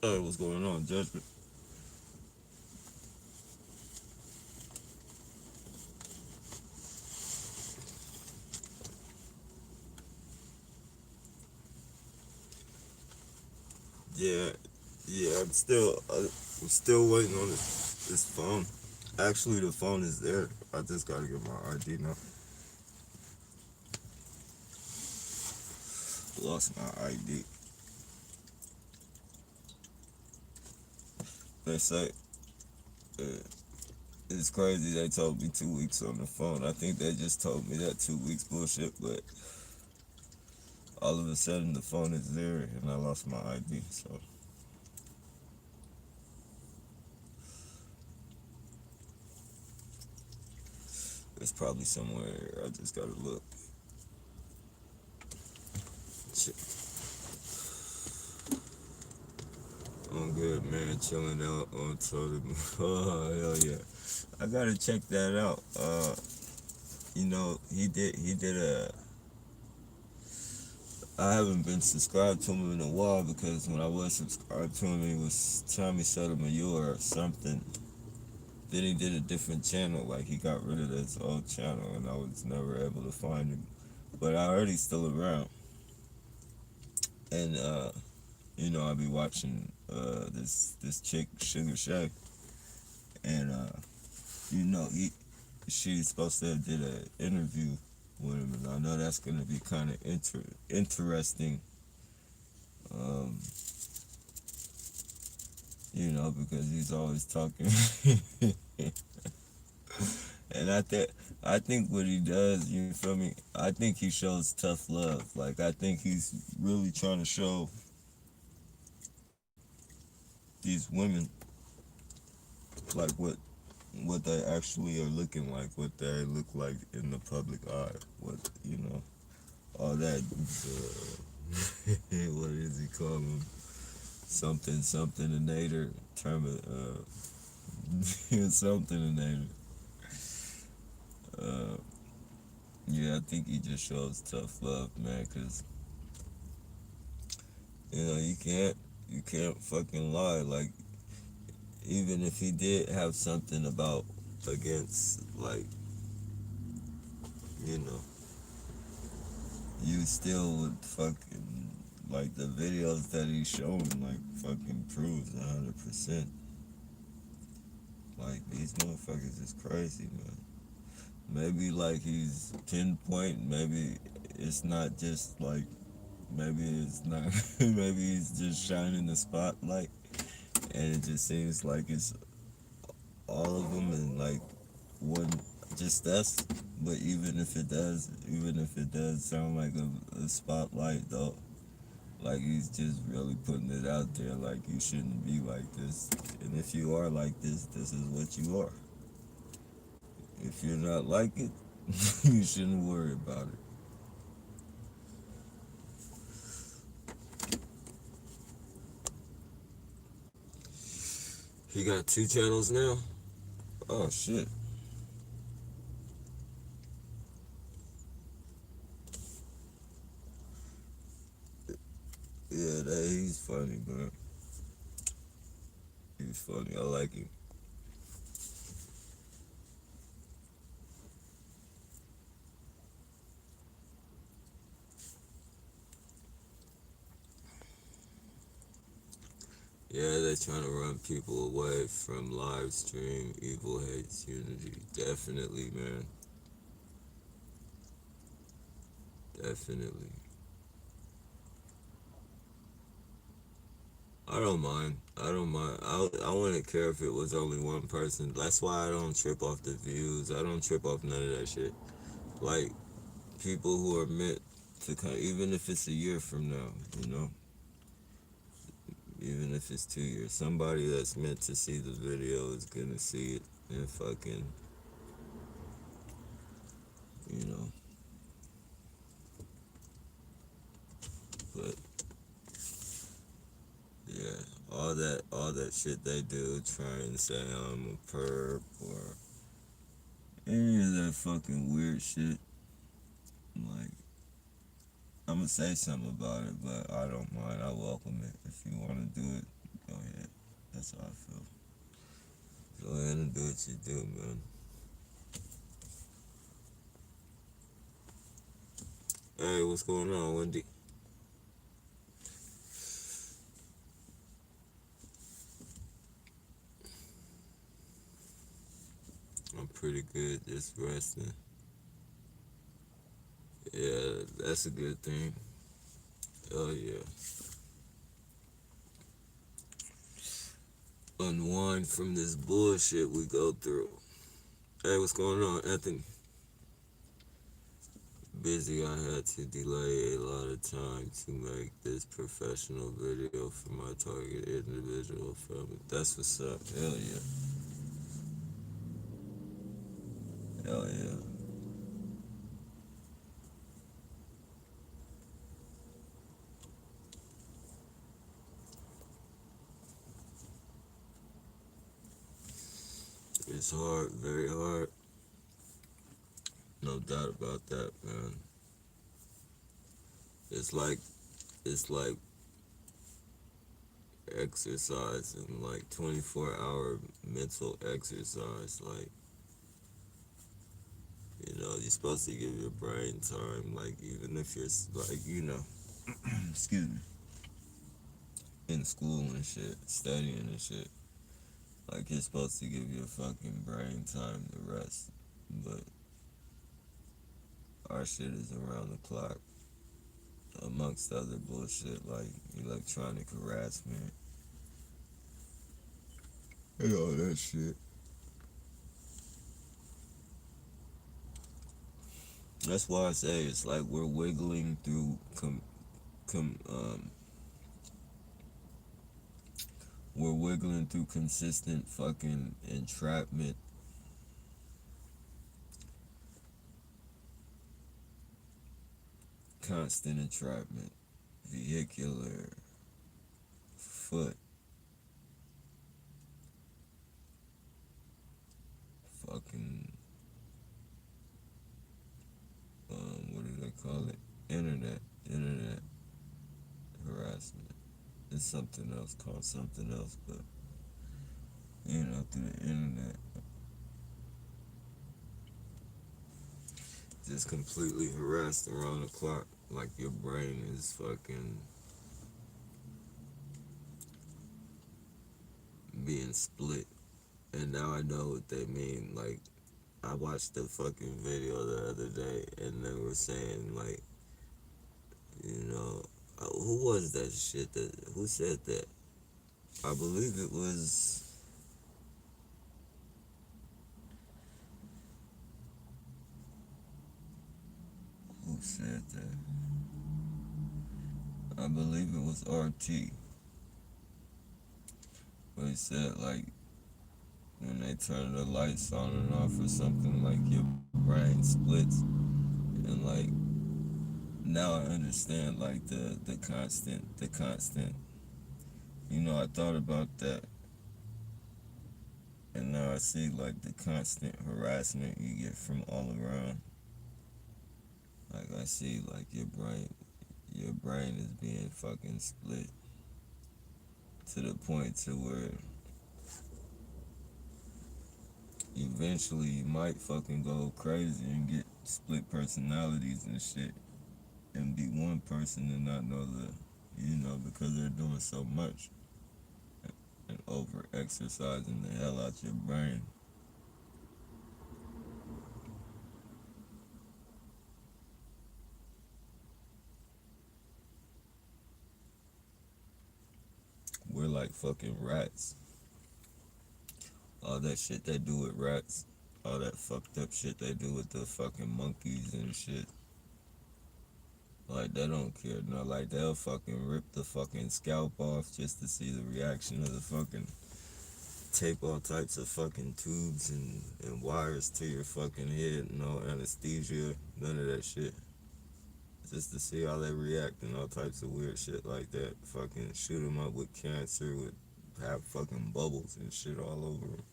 What's going on, Judgment? Yeah, yeah. I'm still waiting on this phone. Actually, the phone is there. I just gotta get my ID now. Lost my ID. They say uh, it's crazy. They told me 2 weeks on the phone. I think they just told me that 2 weeks bullshit, but all of a sudden the phone is there and I lost my ID. So it's probably somewhere. I just gotta look. Shit. I'm good, man. Chilling out on Twitter. Oh hell yeah! I gotta check that out. He did a. I haven't been subscribed to him in a while because when I was subscribed to him, he was Tommy Sotomayor or something. Then he did a different channel, like he got rid of his old channel, and I was never able to find him. But I heard he's still around, and I be watching this chick Sugar Shack, and she's supposed to have did an interview with him, and I know that's gonna be kind of interesting. Um, because he's always talking. And I think what he does, you feel me? I think he shows tough love. Like I think he's really trying to show these women like what they actually are looking like, what they look like in the public eye. What all that. What does he call them? Something something a nader term something a nader. Uh, yeah, I think he just shows tough love, man. Cause you can't fucking lie. Like even if he did have something about against like you know you still would fucking like the videos that he's showing like fucking proves 100%. Like these motherfuckers is crazy, man. Maybe like he's pinpoint. Maybe it's not just like. Maybe it's not. Maybe he's just shining the spotlight, and it just seems like it's all of them and like one just us. But even if it does sound like a spotlight though, like he's just really putting it out there. Like you shouldn't be like this, and if you are like this is what you are. If you're not like it, you shouldn't worry about it. He got two channels now. Oh shit. Yeah, he's funny, man. He's funny. I like him. Yeah, they're trying to run people away from live stream. Evil hates unity. Definitely, man. Definitely. I don't mind. I don't mind. I wouldn't care if it was only one person. That's why I don't trip off the views. I don't trip off none of that shit. Like, people who are meant to come, even if it's a year from now, you know, even if it's 2 years, somebody that's meant to see the video is gonna see it and fucking, you know. But yeah, all that shit they do, trying to say I'm a perp or any of that fucking weird shit. Like, I'm gonna say something about it, but I don't mind. I welcome it. If you want to do it, go ahead. That's how I feel. Go ahead and do what you do, man. Hey, what's going on, Wendy? I'm pretty good, just resting. Yeah, that's a good thing. Oh yeah. Unwind from this bullshit we go through. Hey, what's going on, Anthony? Busy. I had to delay a lot of time to make this professional video for my target individual family. That's what's up. Hell yeah. Hell yeah. It's hard, very hard. No doubt about that, man. It's like it's like exercise and like 24-hour mental exercise. Like, you're supposed to give your brain time. Like, even if you're like, excuse me, in school and shit, studying and shit. Like, you're supposed to give your fucking brain time to rest. But our shit is around the clock, amongst other bullshit like electronic harassment and all that shit. That's why I say it's like we're wiggling through com we're wiggling through consistent fucking entrapment, constant entrapment, vehicular, foot, fucking, what do they call it? Internet harassment. It's something else, called something else, but through the internet, just completely harassed around the clock. Like, your brain is fucking being split. And now I know what they mean. Like, I watched the fucking video the other day, and they were saying, like, you know, who was that shit who said that? I believe it was, who said that? I believe it was RT. But he said, like, when they turn the lights on and off or something, like, your brain splits. And, like, now I understand, like, the constant. I thought about that, and now I see, like, the constant harassment you get from all around. Like, I see, like, your brain is being fucking split to the point to where eventually you might fucking go crazy and get split personalities and shit, and be one person and not know because they're doing so much and over exercising the hell out your brain. We're like fucking rats. All that shit they do with rats. All that fucked up shit they do with the fucking monkeys and shit. Like they don't care. No, like they'll fucking rip the fucking scalp off just to see the reaction of the fucking tape all types of fucking tubes and wires to your fucking head. No anesthesia, none of that shit. Just to see how they react and all types of weird shit like that. Fucking shoot them up with cancer, with have fucking bubbles and shit all over them.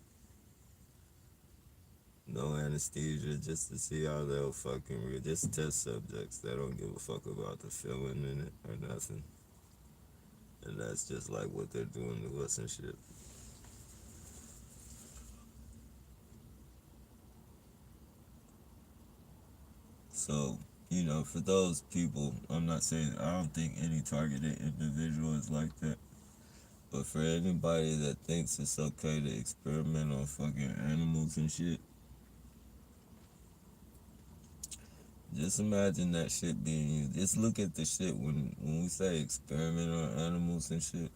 No anesthesia, just to see how they'll fucking just test subjects. They don't give a fuck about the feeling in it or nothing. And that's just like what they're doing to us and shit. So, for those people, I'm not saying, I don't think any targeted individual is like that. But for anybody that thinks it's okay to experiment on fucking animals and shit, just imagine that shit being used. Just look at the shit when we say experiment on animals and shit.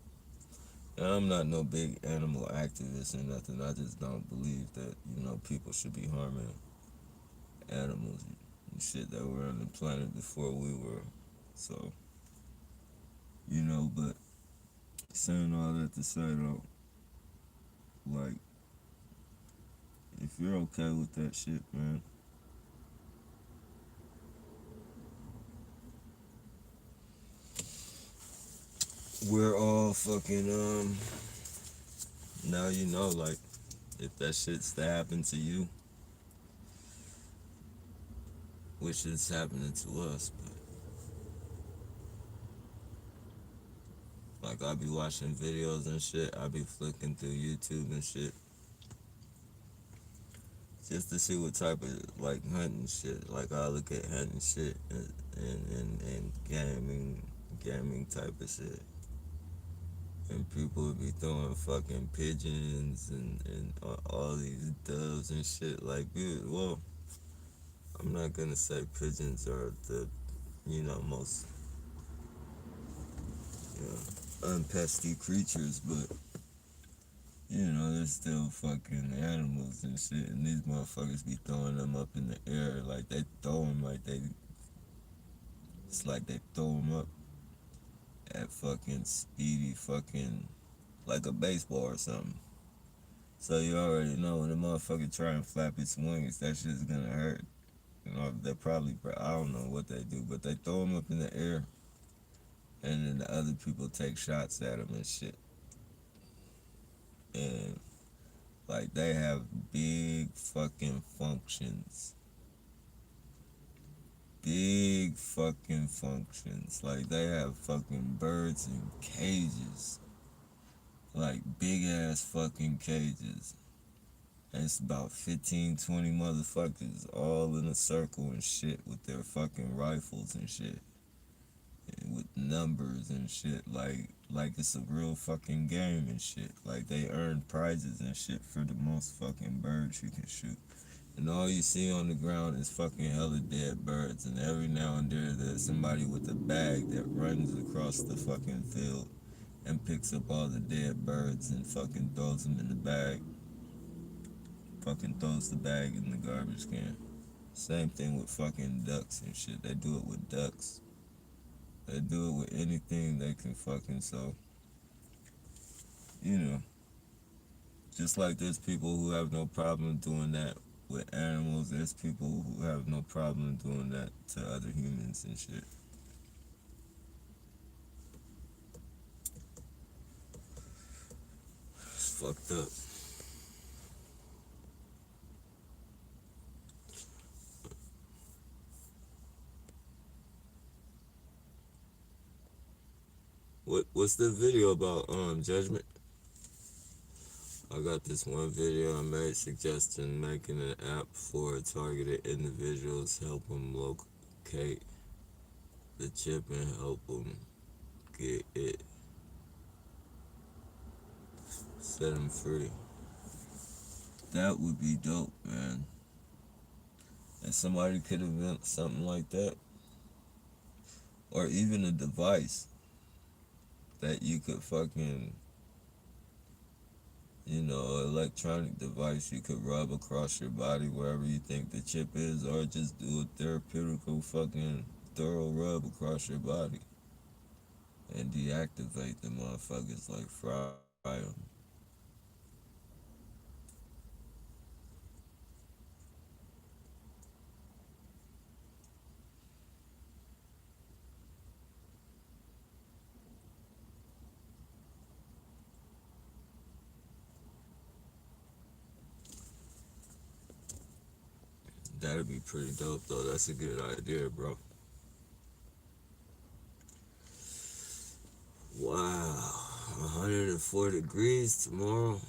And I'm not no big animal activist or nothing. I just don't believe that, people should be harming animals and shit that were on the planet before we were. So, but saying all that to say though, like, if you're okay with that shit, man, we're all fucking, now like, if that shit's to happen to you, which is happening to us, but, like, I be watching videos and shit, I be flicking through YouTube and shit, just to see what type of, like, hunting shit, like, I look at hunting shit and gaming type of shit. And people would be throwing fucking pigeons and all these doves and shit. Like, dude, well, I'm not gonna say pigeons are the, most, unpesty creatures, but, they're still fucking animals and shit. And these motherfuckers be throwing them up in the air. Like, they throw them like it's like they throw them up at fucking speedy fucking, like a baseball or something. So you already know when the motherfucker try and flap its wings, that shit's gonna hurt. They probably, I don't know what they do, but they throw them up in the air, and then the other people take shots at them and shit. And, like, they have big fucking functions. Big fucking functions. Like, they have fucking birds in cages. Like, big ass fucking cages. And it's about 15, 20 motherfuckers all in a circle and shit with their fucking rifles and shit. And with numbers and shit. Like it's a real fucking game and shit. Like they earn prizes and shit for the most fucking birds you can shoot. And all you see on the ground is fucking hella dead birds. And every now and then there's somebody with a bag that runs across the fucking field and picks up all the dead birds and fucking throws them in the bag. Fucking throws the bag in the garbage can. Same thing with fucking ducks and shit. They do it with ducks. They do it with anything they can fucking, so, you know. Just like there's people who have no problem doing that with animals, there's people who have no problem doing that to other humans and shit. It's fucked up. What's the video about Judgment? I got this one video I made suggesting making an app for targeted individuals, help them locate the chip and help them get it, set them free. That would be dope, man. And somebody could invent something like that. Or even a device that you could fucking electronic device you could rub across your body wherever you think the chip is, or just do a therapeutical fucking thorough rub across your body and deactivate the motherfuckers, like fry them. That'd be pretty dope, though. That's a good idea, bro. Wow, 104 degrees tomorrow.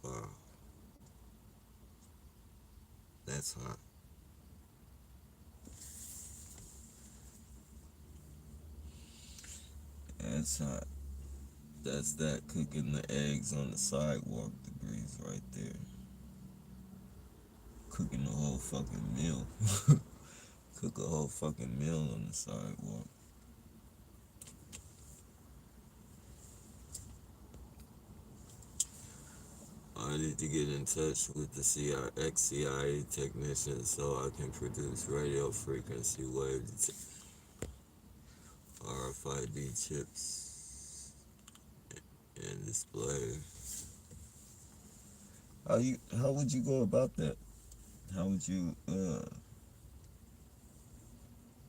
Wow, that's hot. That's hot. That's that cooking the eggs on the sidewalk degrees right there. Cooking the whole fucking meal. Cook a whole fucking meal on the sidewalk. I need to get in touch with the CIA technician so I can produce radio frequency wave RFID chips and display. How would you go about that? How would you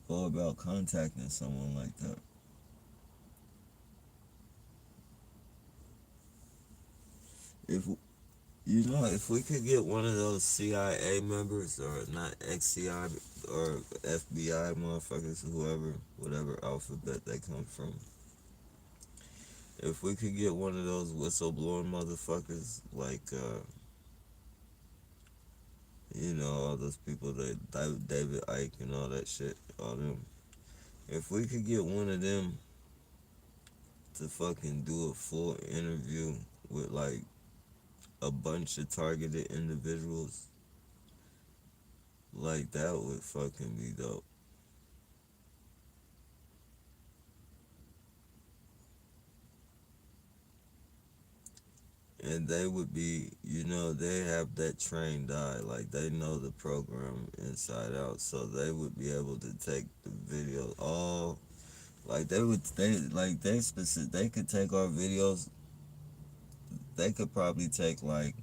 go about contacting someone like that? If if we could get one of those CIA members, or not XCI or FBI motherfuckers, whoever, whatever alphabet they come from, if we could get one of those whistleblowing motherfuckers, like all those people that David Icke and all that shit, all them. If we could get one of them to fucking do a full interview with like a bunch of targeted individuals, like that would fucking be dope. And they would be, they have that trained eye, like they know the program inside out, so they would be able to take the video all, like they could take our videos. They could probably take like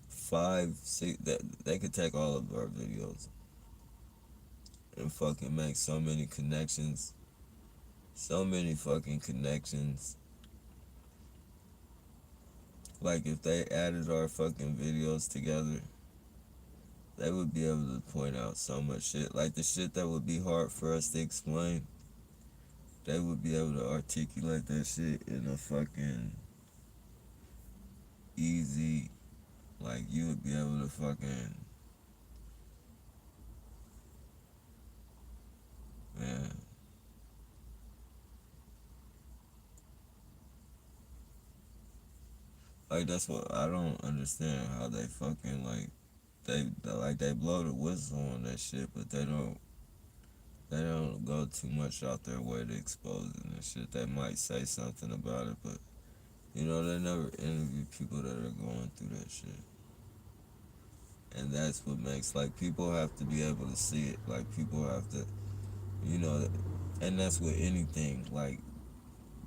five, six. That they could take all of our videos and fucking make so many connections, so many fucking connections. Like if they added our fucking videos together, they would be able to point out so much shit. Like the shit that would be hard for us to explain, they would be able to articulate that shit in a fucking easy, like you would be able to fucking, man. Like that's what I don't understand, how they fucking like they blow the whistle on that shit, but they don't go too much out their way to expose it and shit. They might say something about it, but they never interview people that are going through that shit. And that's what makes, like, people have to be able to see it. Like people have to, you know, and that's with anything. Like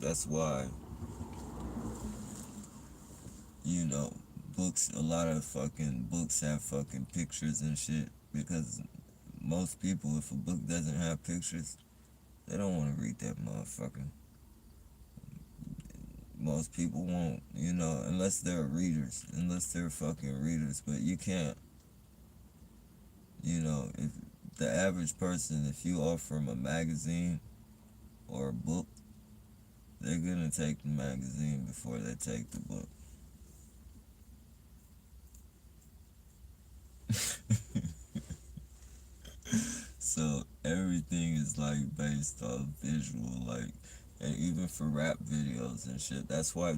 that's why you know books. A lot of fucking books have fucking pictures and shit, because most people, if a book doesn't have pictures, they don't want to read that motherfucker. Most people won't, unless they're readers, unless they're fucking readers. But you can't, if the average person, if you offer them a magazine or a book, they're gonna take the magazine before they take the book. So everything is like based off visual, like, and even for rap videos and shit. That's why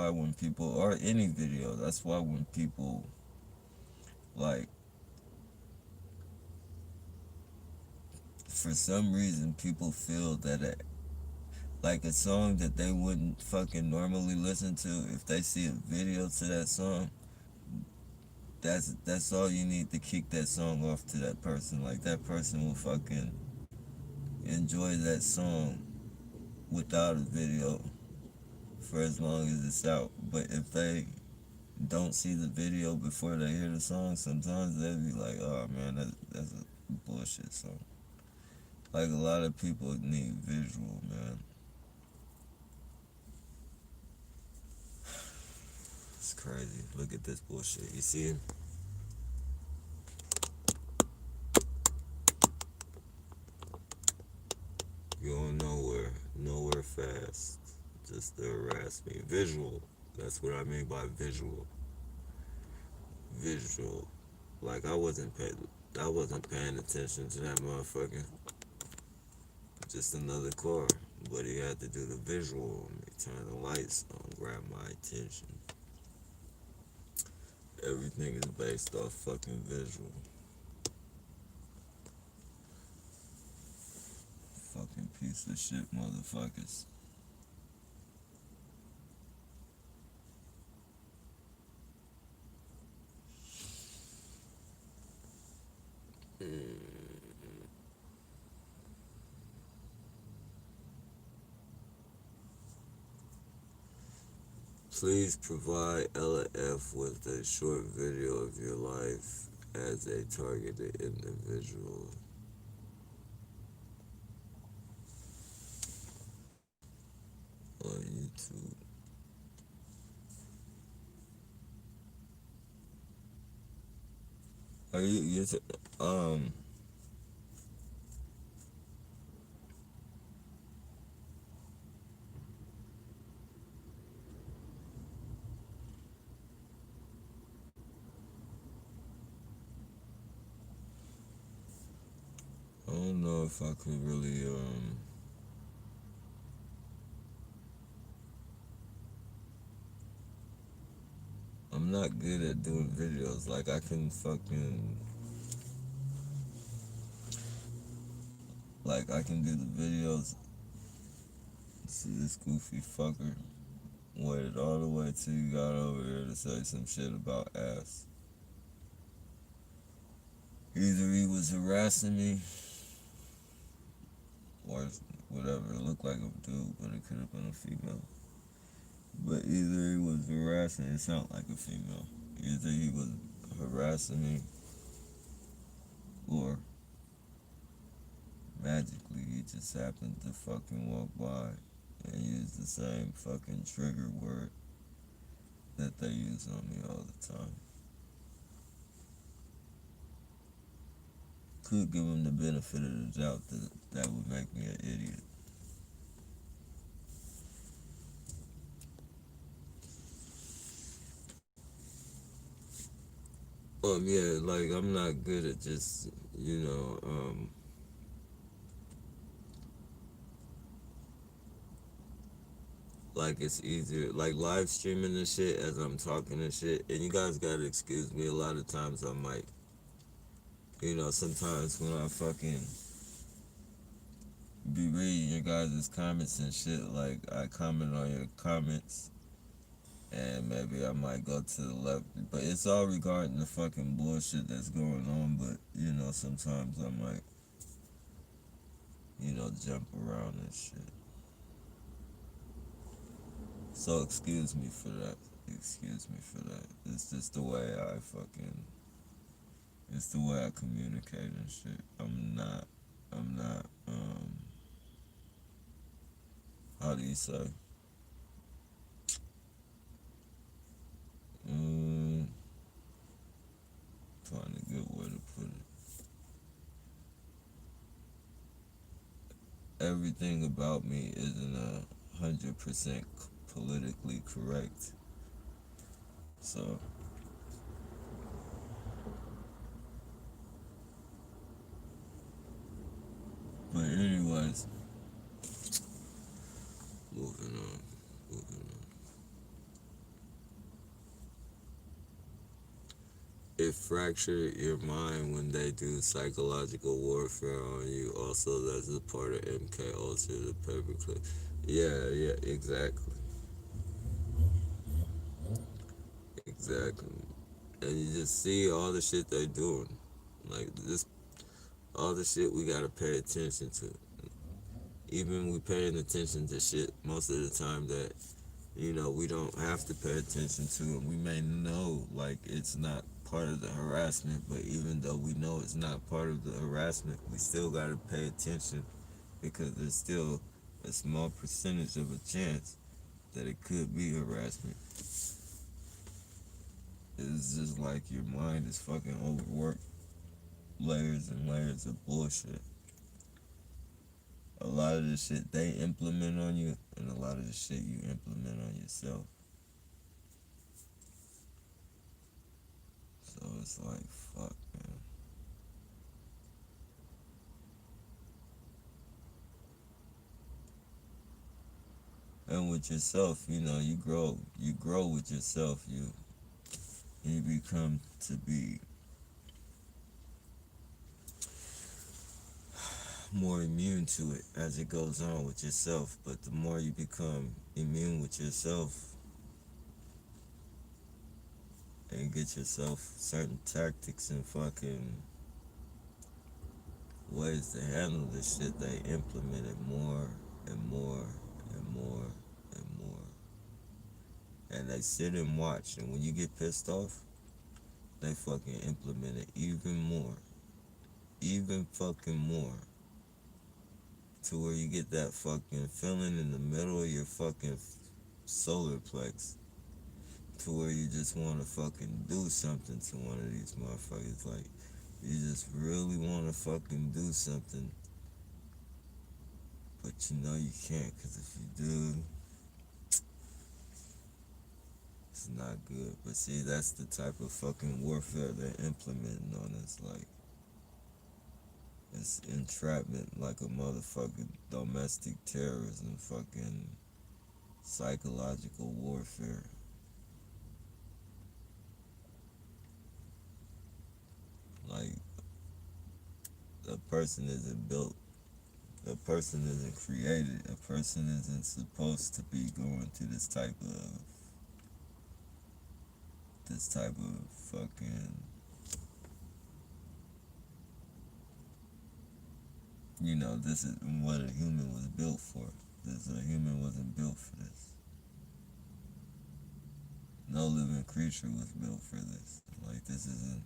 when people, or any video, that's why when people, like, for some reason people feel that like a song that they wouldn't fucking normally listen to. If they see a video to that song, that's all you need to kick that song off to that person. Like that person will fucking enjoy that song without a video for as long as it's out. But if they don't see the video before they hear the song, sometimes they'll be like, "Oh man, that's a bullshit song." Like a lot of people need visual, man. It's crazy. Look at this bullshit. You see it? Going nowhere, nowhere fast. Just to harass me. Visual. That's what I mean by visual. Visual. Like I wasn't paying attention to that motherfucker. Just another car. But he had to do the visual on me. Turn the lights on, grab my attention. Everything is based off fucking visual. Fucking piece of shit motherfuckers. Please provide Ella F with a short video of your life as a targeted individual. On YouTube. Are I don't know if I could really I'm not good at doing videos. Like I can fucking like I can do the videos. See this goofy fucker waited all the way till you got over here to say some shit about ass. Either he was harassing me or whatever. It looked like a dude, but it could have been a female. But either he was harassing, it sounded like a female. Either he was harassing me or magically he just happened to fucking walk by and use the same fucking trigger word that they use on me all the time. Could give him the benefit of the doubt that that would make me an idiot. Yeah, like I'm not good at just, you know, like it's easier, like live streaming and shit as I'm talking and shit. And you guys gotta excuse me, a lot of times I might, sometimes when I fucking be reading your guys' comments and shit, like I comment on your comments and maybe I might go to the left, but it's all regarding the fucking bullshit that's going on. But sometimes I might, jump around and shit. So excuse me for that. Excuse me for that. It's just the way I fucking. It's the way I communicate and shit. I'm not. I'm not. How do you say? Mm, Find a good way to put it. Everything about me isn't 100% politically correct. So, but anyways, moving on. Moving on. It fractured your mind when they do psychological warfare on you. Also, that's a part of MK Ultra, the paperclip. Yeah, yeah, exactly. Exactly. And you just see all the shit they doing. Like this all the shit we gotta pay attention to. Even we paying attention to shit most of the time that, we don't have to pay attention to, and we may know like it's not part of the harassment, but even though we know it's not part of the harassment, we still gotta pay attention because there's still a small percentage of a chance that it could be harassment. It's just like your mind is fucking overworked, layers and layers of bullshit. A lot of the shit they implement on you, and a lot of the shit you implement on yourself. So it's like, fuck, man. And with yourself, you grow with yourself. You become to be more immune to it as it goes on with yourself. But the more you become immune with yourself and get yourself certain tactics and fucking ways to handle the shit, they implement it more and more and more and more. And they sit and watch, and when you get pissed off, they fucking implement it even more. Even fucking more. To where you get that fucking feeling in the middle of your fucking solar plex. To where you just want to fucking do something to one of these motherfuckers. Like, you just really want to fucking do something, but you know you can't, because if you do, it's not good. But see, that's the type of fucking warfare they're implementing on us. Like, it's entrapment like a motherfucking domestic terrorism, fucking psychological warfare. Like, a person isn't built, a person isn't created, a person isn't supposed to be going through this type of fucking, this is what a human was built for. A human wasn't built for this. No living creature was built for this. Like, this isn't,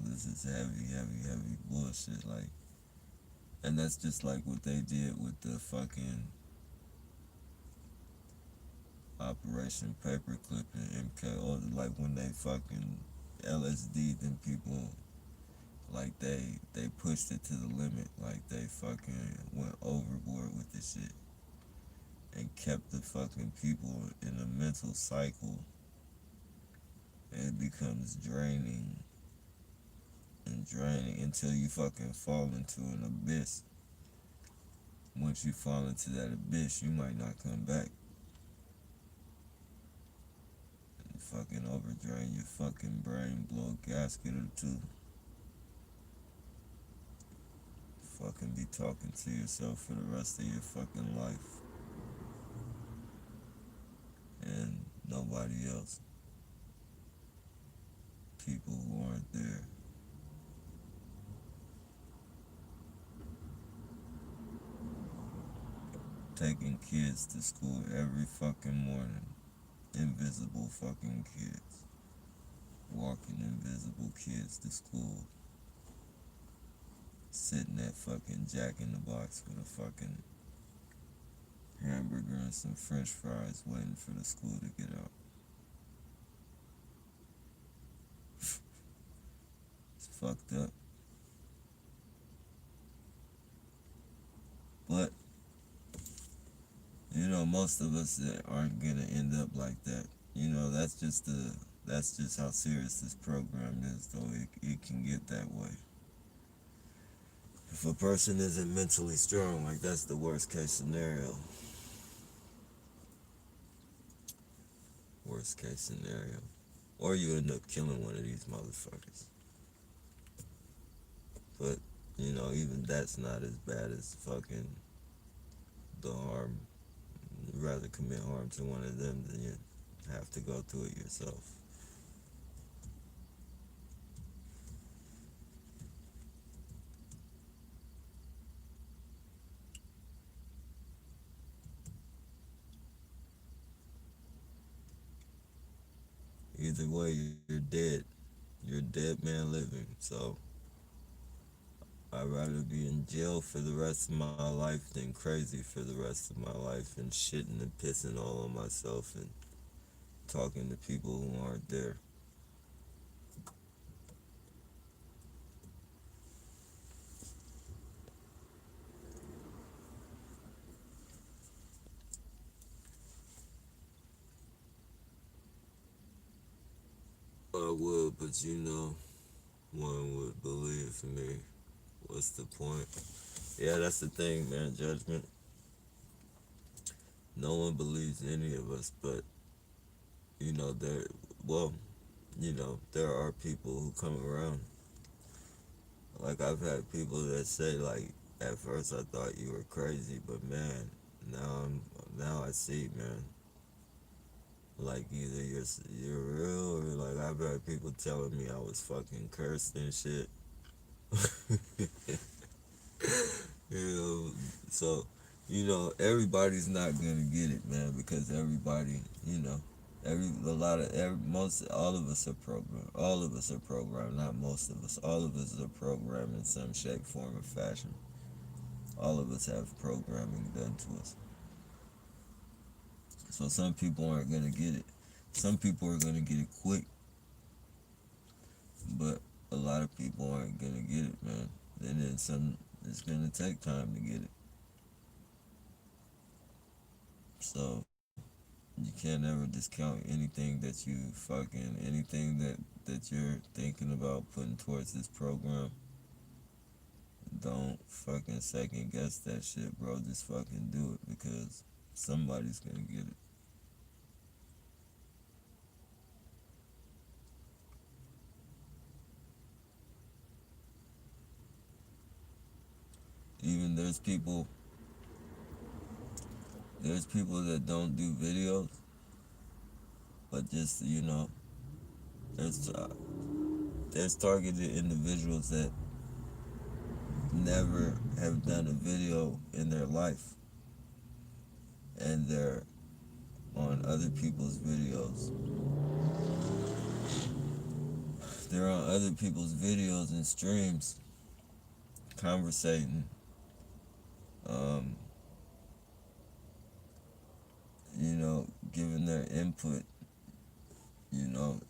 this is heavy, heavy, heavy bullshit. Like, and that's just like what they did with the fucking Operation Paperclip and MK. Like when they fucking LSD them people, like they pushed it to the limit. Like they fucking went overboard with this shit and kept the fucking people in a mental cycle, and it becomes draining until you fucking fall into an abyss. Once you fall into that abyss, you might not come back. You fucking overdrain your fucking brain, blow a gasket or two. Fucking be talking to yourself for the rest of your fucking life. And nobody else. People who aren't there. Taking kids to school every fucking morning. Invisible fucking kids. Walking invisible kids to school. Sitting at fucking Jack in the Box with a fucking hamburger and some french fries waiting for the school to get out. It's fucked up. But, most of us aren't gonna end up like that. That's just how serious this program is, though. It can get that way. If a person isn't mentally strong, like that's the worst case scenario. Worst case scenario. Or you end up killing one of these motherfuckers. But, even that's not as bad as fucking the harm, rather commit harm to one of them than you have to go through it yourself. Either way, you're dead. You're a dead man living. So I'd rather be in jail for the rest of my life than crazy for the rest of my life and shitting and pissing all on myself and talking to people who aren't there. I would, but one would believe me. What's the point? Yeah, that's the thing, man. Judgment. No one believes any of us, but there. Well, there are people who come around. Like I've had people that say, like, at first I thought you were crazy, but man, now I see, man. Like either you're real or like I've had people telling me I was fucking cursed and shit. You know, so everybody's not gonna get it, man, because everybody, a lot of most all of us are programmed. All of us are programmed, not most of us. All of us are programmed in some shape, form, or fashion. All of us have programming done to us. So some people aren't gonna get it. Some people are gonna get it quick, but a lot of people aren't gonna get it, man. And then some, it's gonna take time to get it. So you can't ever discount anything that anything that you're thinking about putting towards this program. Don't fucking second guess that shit, bro. Just fucking do it because somebody's gonna get it. Even there's people that don't do videos, but just there's there's targeted individuals that never have done a video in their life, and they're on other people's videos. They're on other people's videos and streams, conversating, um, giving their input. You know,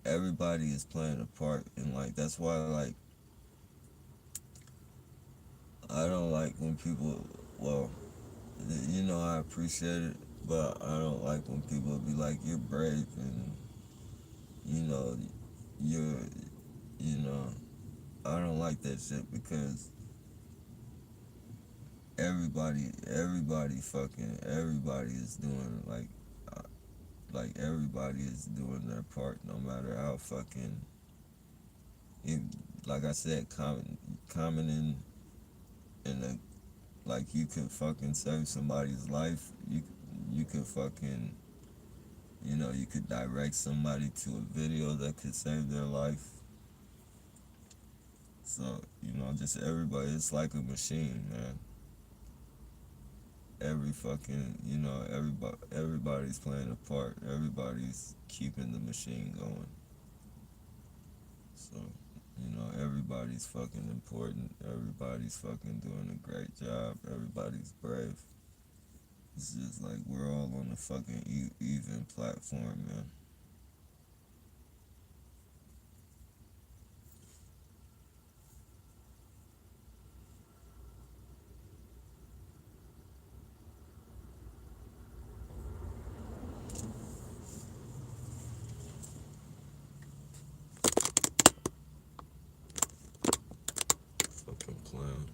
everybody is playing a part, and like that's why, like, I don't like when people. Well, I appreciate it, but I don't like when people be like, "You're brave," and you know, you're, you know, I don't like that shit because everybody is doing uh, like everybody is doing their part, no matter how fucking, it, like I said, commenting in a, like you could fucking save somebody's life. You could fucking, you could direct somebody to a video that could save their life. So just everybody, it's like a machine, man. Every fucking, everybody's playing a part. Everybody's keeping the machine going. So, everybody's fucking important. Everybody's fucking doing a great job. Everybody's brave. It's just like we're all on a fucking even platform, man. Fucking clown.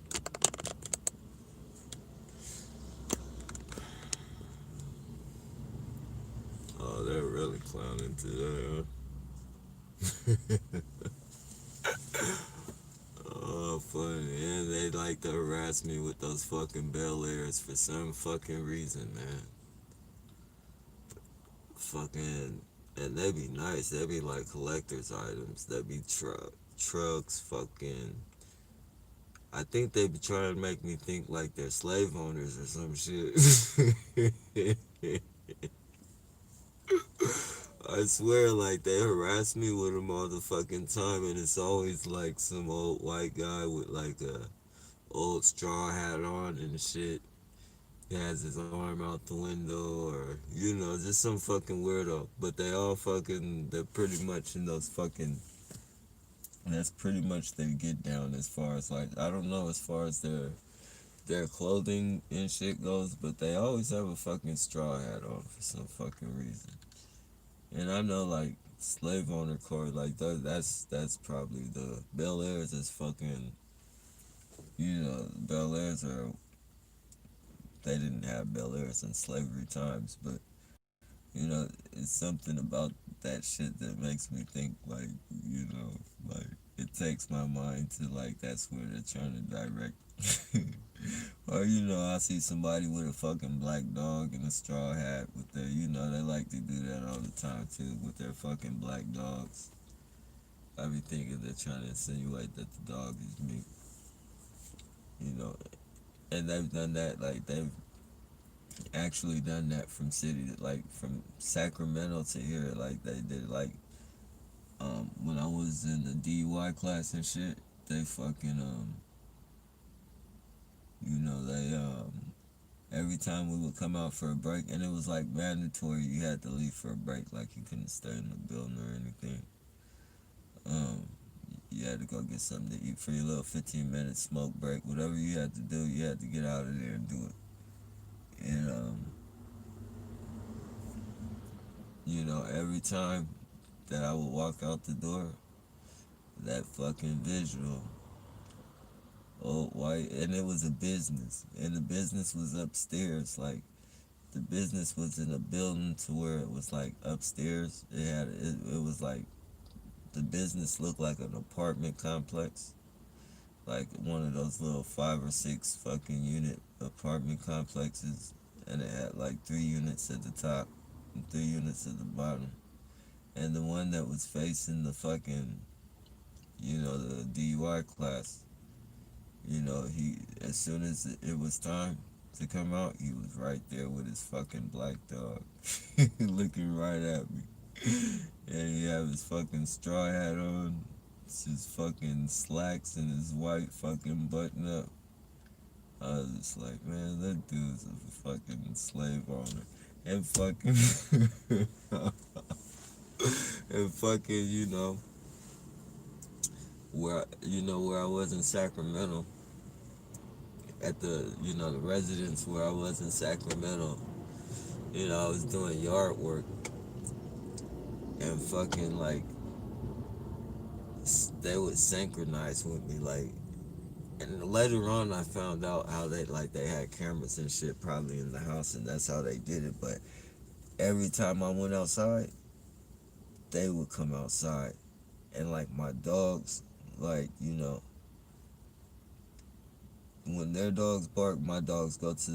Oh, they're really clowning today, huh? Oh, funny. And they like to harass me with those fucking Bel Airs for some fucking reason, man. Fucking, and they be nice. They be like collector's items. They be trucks, fucking. I think they be trying to make me think like they're slave owners or some shit. I swear, like they harass me with them all the fucking time, and it's always like some old white guy with like a old straw hat on and shit. He has his arm out the window, or just some fucking weirdo. But they all fucking, they're pretty much in those fucking. That's pretty much their get down as far as like I don't know as far as their clothing and shit goes, but they always have a fucking straw hat on for some fucking reason. And I know like slave owner core like that's probably the Bel Airs is fucking Bel Airs are they didn't have Bel Airs in slavery times, but it's something about that shit that makes me think like like it takes my mind to like that's where they're trying to direct. Or I see somebody with a fucking black dog and a straw hat with their they like to do that all the time too with their fucking black dogs. I be thinking they're trying to insinuate that the dog is me, you know, and they've done that like they've actually done that from city like from Sacramento to here like they did like when I was in the DUI class and shit they fucking they every time we would come out for a break and it was like mandatory you had to leave for a break like you couldn't stay in the building or anything. um you had to go get something to eat for your little 15-minute smoke break, whatever you had to do you had to get out of there and do it. And every time that I would walk out the door, that fucking visual, old white, and it was a business, and the business was upstairs. Like the business was in a building to where it was like upstairs. It was like the business looked like an apartment complex, like one of those little 5 or 6 fucking unit apartment complexes, and it had like 3 units at the top and 3 units at the bottom. And the one that was facing the fucking, the DUI class, he as soon as it was time to come out, he was right there with his fucking black dog, looking right at me. And he had his fucking straw hat on, his fucking slacks, and his white fucking button up. I was just like, man, that dude's a fucking slave owner. And fucking, and fucking, where I was in Sacramento, at the residence where I was in Sacramento, I was doing yard work and fucking like they would synchronize with me like, and later on I found out how they had cameras and shit probably in the house and that's how they did it. But every time I went outside, they would come outside, and like my dogs, like when their dogs bark, my dogs go to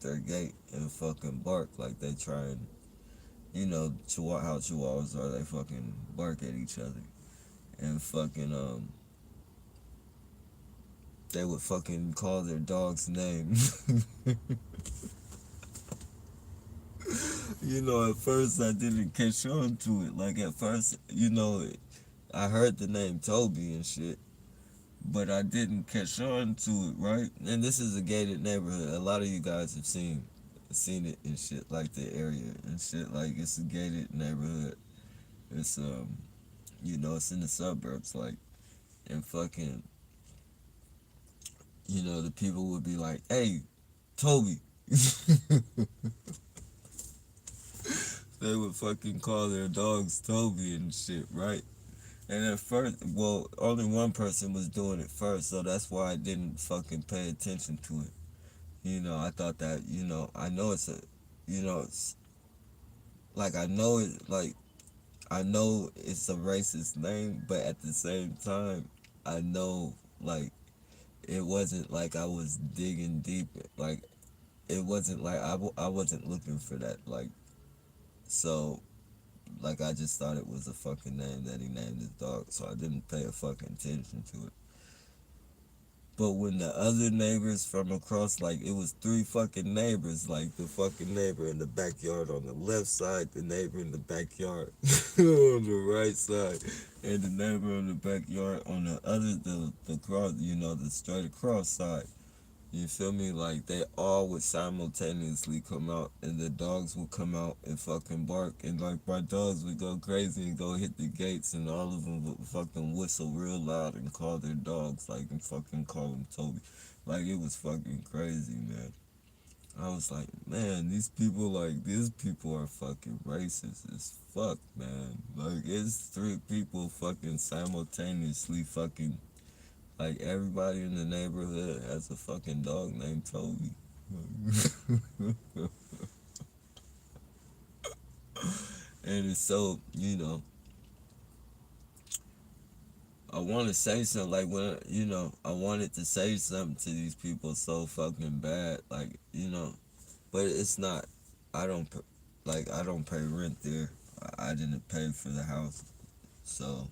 their gate and fucking bark like they try and how chihuahuas are, they fucking bark at each other. And fucking they would fucking call their dog's name. At first I didn't catch on to it. Like at first, I heard the name Toby and shit, but I didn't catch on to it, right? And this is a gated neighborhood. A lot of you guys have seen it and shit, like the area and shit. Like it's a gated neighborhood. It's it's in the suburbs, like, and fucking, the people would be like, "Hey, Toby." They would fucking call their dogs Toby and shit, right? And at first, well, only one person was doing it first, so that's why I didn't fucking pay attention to it. I thought that, I know it's like I know it's a racist name, but at the same time, I know like it wasn't like I was digging deep. Like it wasn't like I wasn't looking for that. Like so, like I just thought it was a fucking name that he named his dog, so I didn't pay a fucking attention to it. But when the other neighbors from across, like it was three fucking neighbors, like the fucking neighbor in the backyard on the left side, the neighbor in the backyard on the right side, and the neighbor in the backyard on the other, the cross, the straight across side. You feel me? Like they all would simultaneously come out, and the dogs would come out and fucking bark, and like my dogs would go crazy and go hit the gates, and all of them would fucking whistle real loud and call their dogs, like and fucking call them Toby. Like it was fucking crazy, man. I was like, man, these people are fucking racist as fuck, man. Like it's three people fucking simultaneously fucking like everybody in the neighborhood has a fucking dog named Toby. And it's so, I want to say something like when, I wanted to say something to these people so fucking bad, like, but it's not. I don't, I don't pay rent there. I didn't pay for the house, so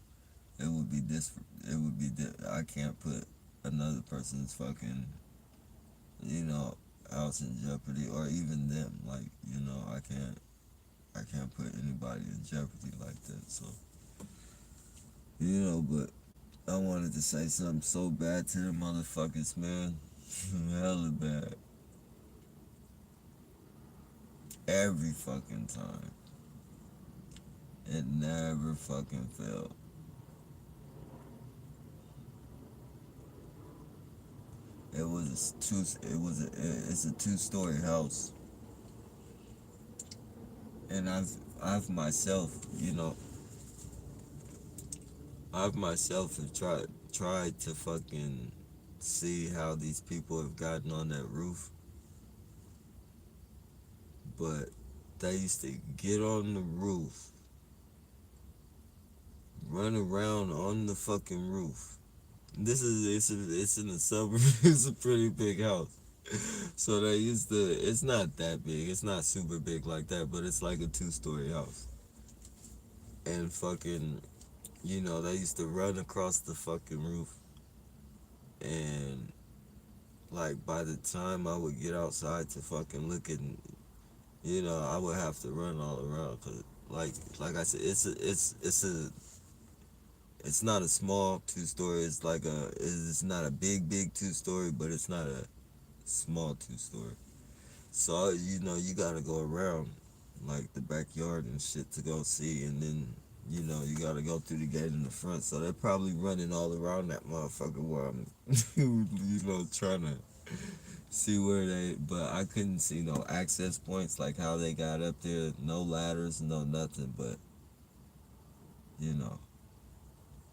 it would be this. It would be. I can't put another person's fucking you know, house in jeopardy or even them. Like, I can't put anybody in jeopardy like that. So, but I wanted to say something so bad to them motherfuckers, man. Hella bad. Every fucking time. It never fucking failed. It's a two-story house. And I've myself, I've myself have tried to fucking see how these people have gotten on that roof, but they used to get on the roof, run around on the fucking roof. It's in the suburb. It's a pretty big house. So they used to. It's not that big. It's not super big like that, but it's like a two-story house. And fucking, they used to run across the fucking roof, and like by the time I would get outside to fucking look at, I would have to run all around because, like I said, it's not a small two-story. It's not a big two-story, but it's not a small two-story. So you gotta go around like the backyard and shit to go see, and then you gotta go through the gate in the front. So they're probably running all around that motherfucker while I'm trying to see where they. But I couldn't see no access points, like how they got up there. No ladders, no nothing. But you know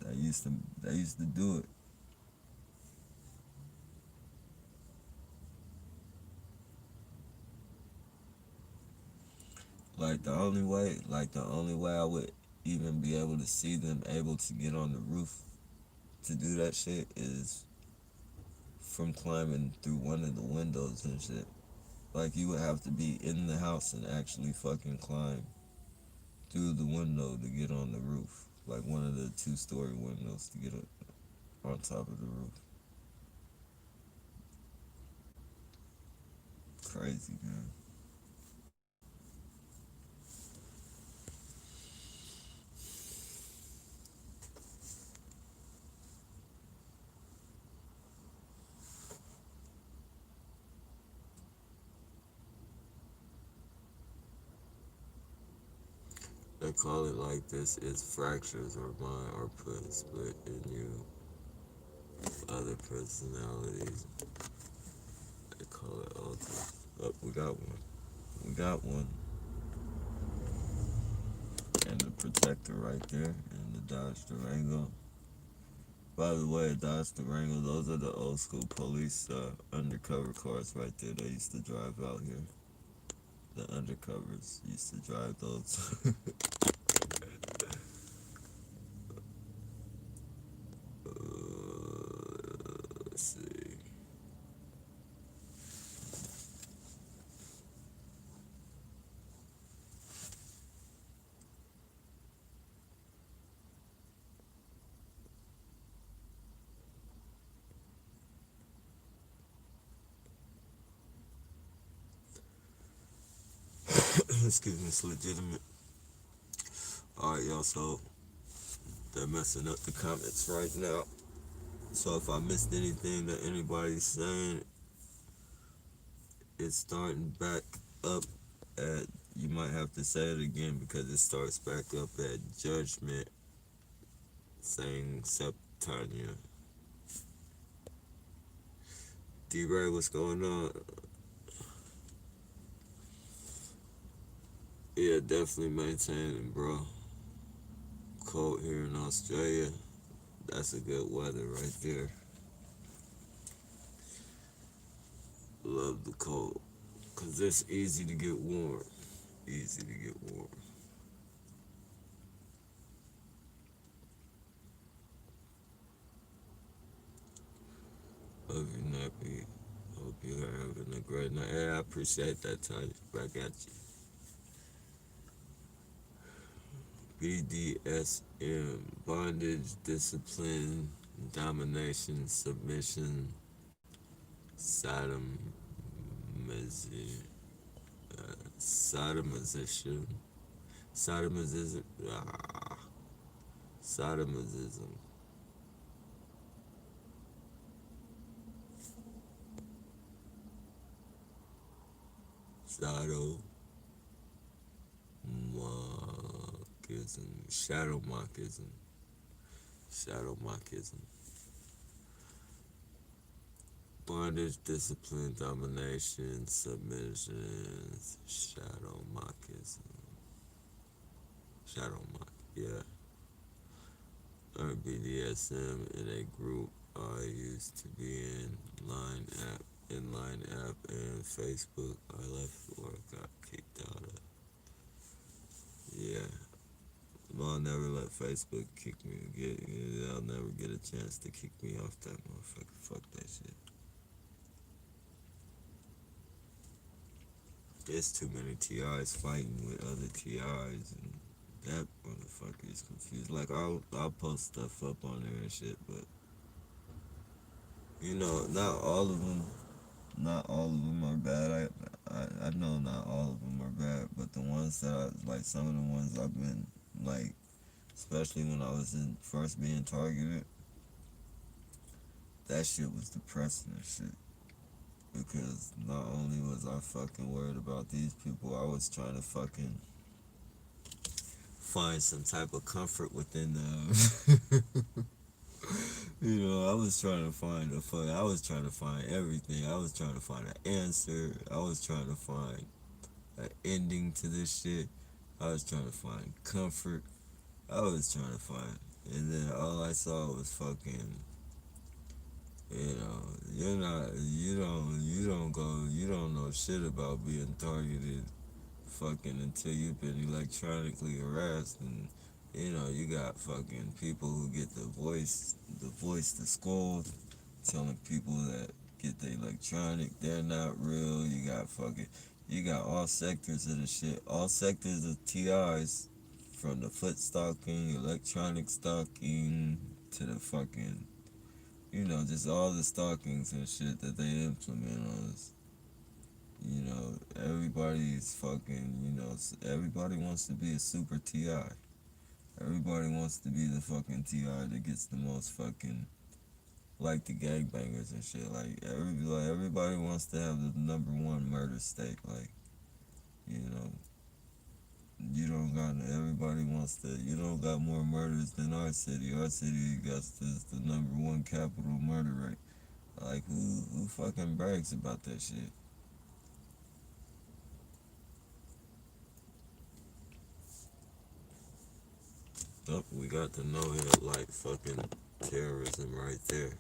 they used to do it. Like the only way I would even be able to see them able to get on the roof to do that shit is from climbing through one of the windows and shit. Like you would have to be in the house and actually fucking climb through the window to get on the roof. Like one of the two-story windows to get on top of the roof. Crazy, man. They call it like this. It's fractures or mind or put split in you. Other personalities. They call it autism. Oh, we got one. We got one. And the protector right there. And the Dodge Durango. By the way, Dodge Durango, those are the old school police undercover cars right there. They used to drive out here. The undercovers used to drive those. Excuse me, it's legitimate. Alright, y'all, so they're messing up the comments right now. So if I missed anything that anybody's saying, it's starting back up at, you might have to say it again because it starts back up at Judgment saying Septania. D-Ray, what's going on? Yeah, definitely maintaining, bro. Cold here in Australia. That's a good weather right there. Love the cold. Because it's easy to get warm. Easy to get warm. Hope you're nappy. Hope you're having a great night. Yeah, I appreciate that, Tanya. Back at you. BDSM, bondage, discipline, domination, submission, sodomy, sodomization, sodomizism, sodomizism, shadowmarkism, shadowmarkism, bondage, discipline, domination, submission, shadowmarkism, shadowmark, yeah. Or BDSM in a group I used to be in Line app and Facebook. I left or got kicked out of. Yeah. I'll never let Facebook kick me. I'll never get a chance to kick me off that motherfucker. Fuck that shit. There's too many TIs fighting with other TIs, and that motherfucker is confused. Like I'll post stuff up on there and shit, but not all of them. Not all of them are bad. I know not all of them are bad, but the ones that some of the ones I've been like, especially when I was first being targeted, that shit was depressing and shit. Because not only was I fucking worried about these people, I was trying to fucking find some type of comfort within them. I was trying to find I was trying to find everything. I was trying to find an answer. I was trying to find an ending to this shit. I was trying to find comfort. I was trying to find, and then all I saw was fucking, you don't know shit about being targeted fucking until you've been electronically harassed, and you got fucking people who get the scold, telling people that get the electronic, they're not real. You got all sectors of the shit, all sectors of TIs, from the foot stalking, electronic stalking, to the fucking, just all the stalkings and shit that they implement on us. Everybody's fucking, everybody wants to be a super TI. Everybody wants to be the fucking TI that gets the most fucking, like the gangbangers and shit. Everybody wants to have the number one murder state. You know, you don't got more murders than our city. Our city got the number one capital murder rate. Like, who fucking brags about that shit? Oh, we got the no-headlight fucking terrorism right there.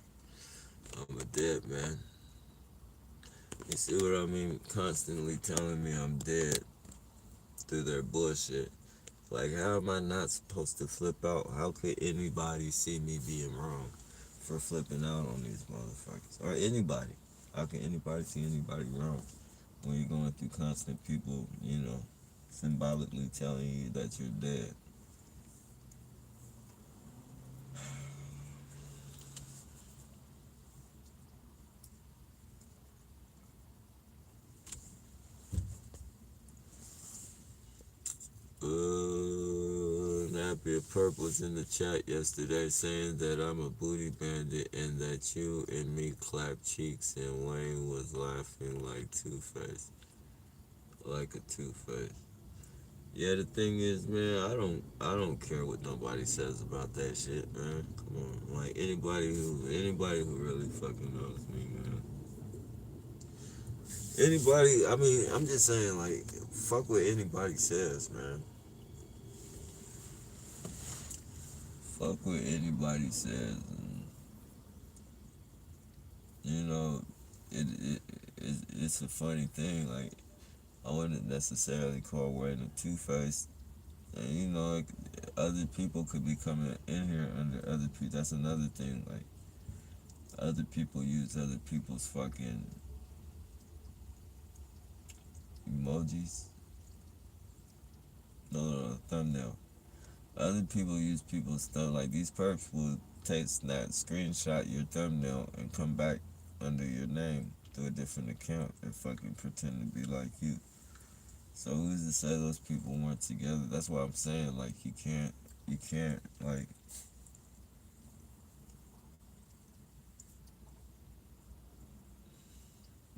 I'm a dead man. You see what I mean? Constantly telling me I'm dead through their bullshit. Like, how am I not supposed to flip out? How could anybody see me being wrong for flipping out on these motherfuckers? Or anybody. How can anybody see anybody wrong when you're going through constant people, symbolically telling you that you're dead? Champion Perp was in the chat yesterday saying that I'm a booty bandit and that you and me clap cheeks, and Wayne was laughing like Two-Face. Like a Two-Face. Yeah, the thing is, man, I don't care what nobody says about that shit, man. Come on. Like anybody who really fucking knows me, man. Anybody, I mean, I'm just saying, like, fuck what anybody says, man. Fuck what anybody says. And, you know, it's a funny thing. Like, I wouldn't necessarily call Wayne a Two-Face. And, you know, like, other people could be coming in here under other people. That's another thing. Like, other people use other people's fucking emojis. No, thumbnail. Other people use people's stuff. Like, these perps will screenshot your thumbnail and come back under your name through a different account and fucking pretend to be like you. So who's to say those people weren't together? That's what I'm saying. Like, you can't, like,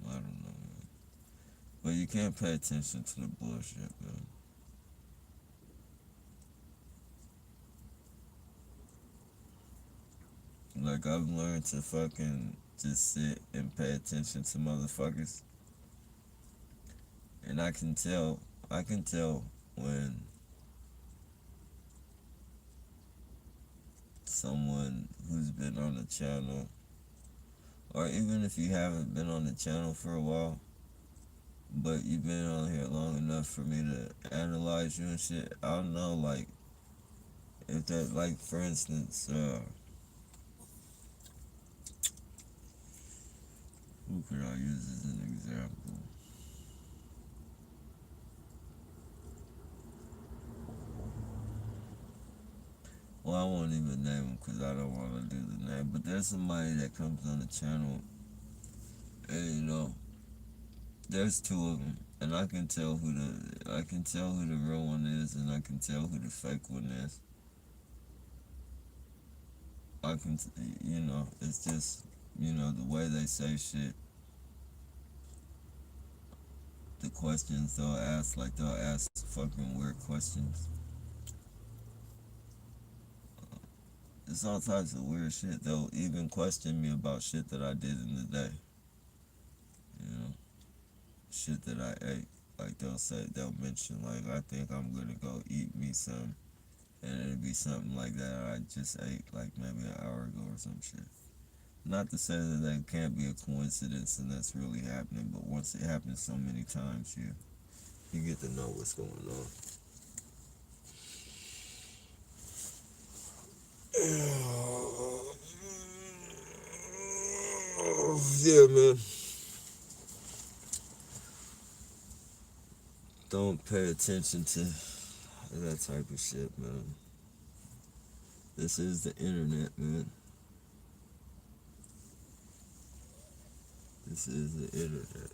I don't know, man. But you can't pay attention to the bullshit, man. Like, I've learned to fucking just sit and pay attention to motherfuckers. And I can tell when someone who's been on the channel, or even if you haven't been on the channel for a while, but you've been on here long enough for me to analyze you and shit, I'll know, like, if that, like, for instance, who could I use as an example? Well, I won't even name them because I don't want to do the name, but there's somebody that comes on the channel, and, you know, there's two of them, and I can tell who the real one is, and I can tell who the fake one is. I can, it's just, the way they say shit, the questions they'll ask fucking weird questions. It's all types of weird shit. They'll even question me about shit that I did in the day, you know, shit that I ate. Like, they'll mention, like, I think I'm gonna go eat me some, and it'll be something like that I just ate, like, maybe an hour ago or some shit. Not to say that that can't be a coincidence and that's really happening, but once it happens so many times, you get to know what's going on. Yeah, man. Don't pay attention to that type of shit, man. This is the internet, man. This is the internet.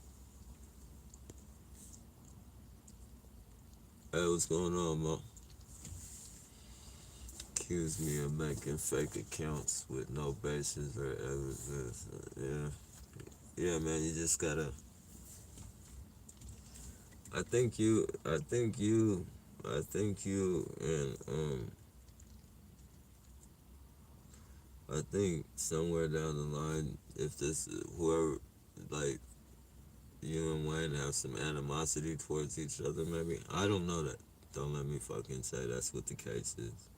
Hey, what's going on, Mo? Accuse me of making fake accounts with no basis or evidence. Yeah. Yeah, man, you just gotta. I think you, I think you, I think you, and, I think somewhere down the line, if whoever, like, you and Wayne have some animosity towards each other, maybe. I don't know that. Don't let me fucking say that's what the case is.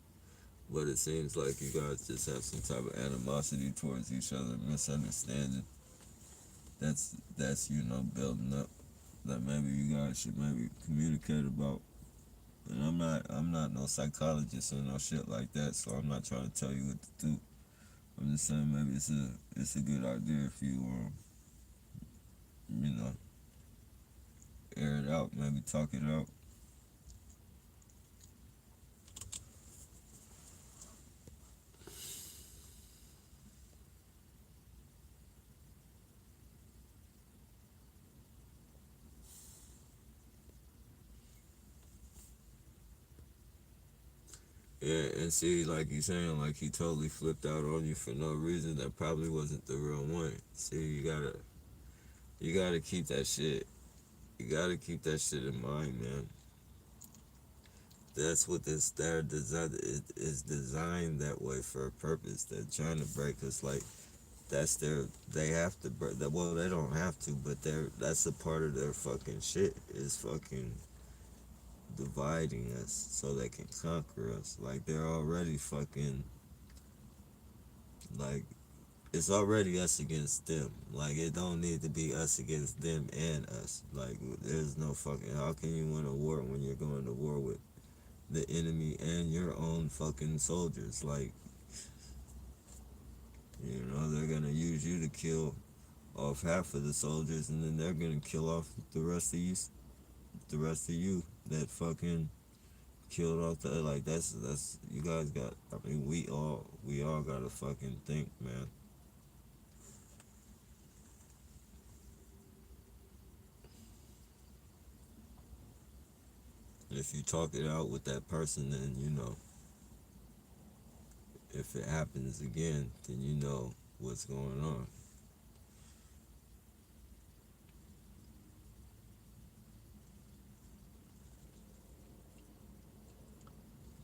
But it seems like you guys just have some type of animosity towards each other, misunderstanding. That's building up. That maybe you guys should maybe communicate about. And I'm not no psychologist or no shit like that, so I'm not trying to tell you what to do. I'm just saying maybe it's a good idea if you you know air it out, maybe talk it out. Yeah, and see, like you saying, like he totally flipped out on you for no reason. That probably wasn't the real one. See, you gotta keep that shit. You gotta keep that shit in mind, man. That's what this their design it is designed that way for a purpose. They're trying to break us. Like that's their they have to break. Well, they don't have to, but that's a part of their fucking shit is fucking dividing us so they can conquer us. Like they're already fucking like it's already us against them. Like it don't need to be us against them and us. Like there's no fucking how can you win a war when you're going to war with the enemy and your own fucking soldiers? Like, they're gonna use you to kill off half of the soldiers and then they're gonna kill off the rest of you that fucking killed off the like that's you guys got I mean we all gotta fucking think, man. If you talk it out with that person, then if it happens again, then you know what's going on.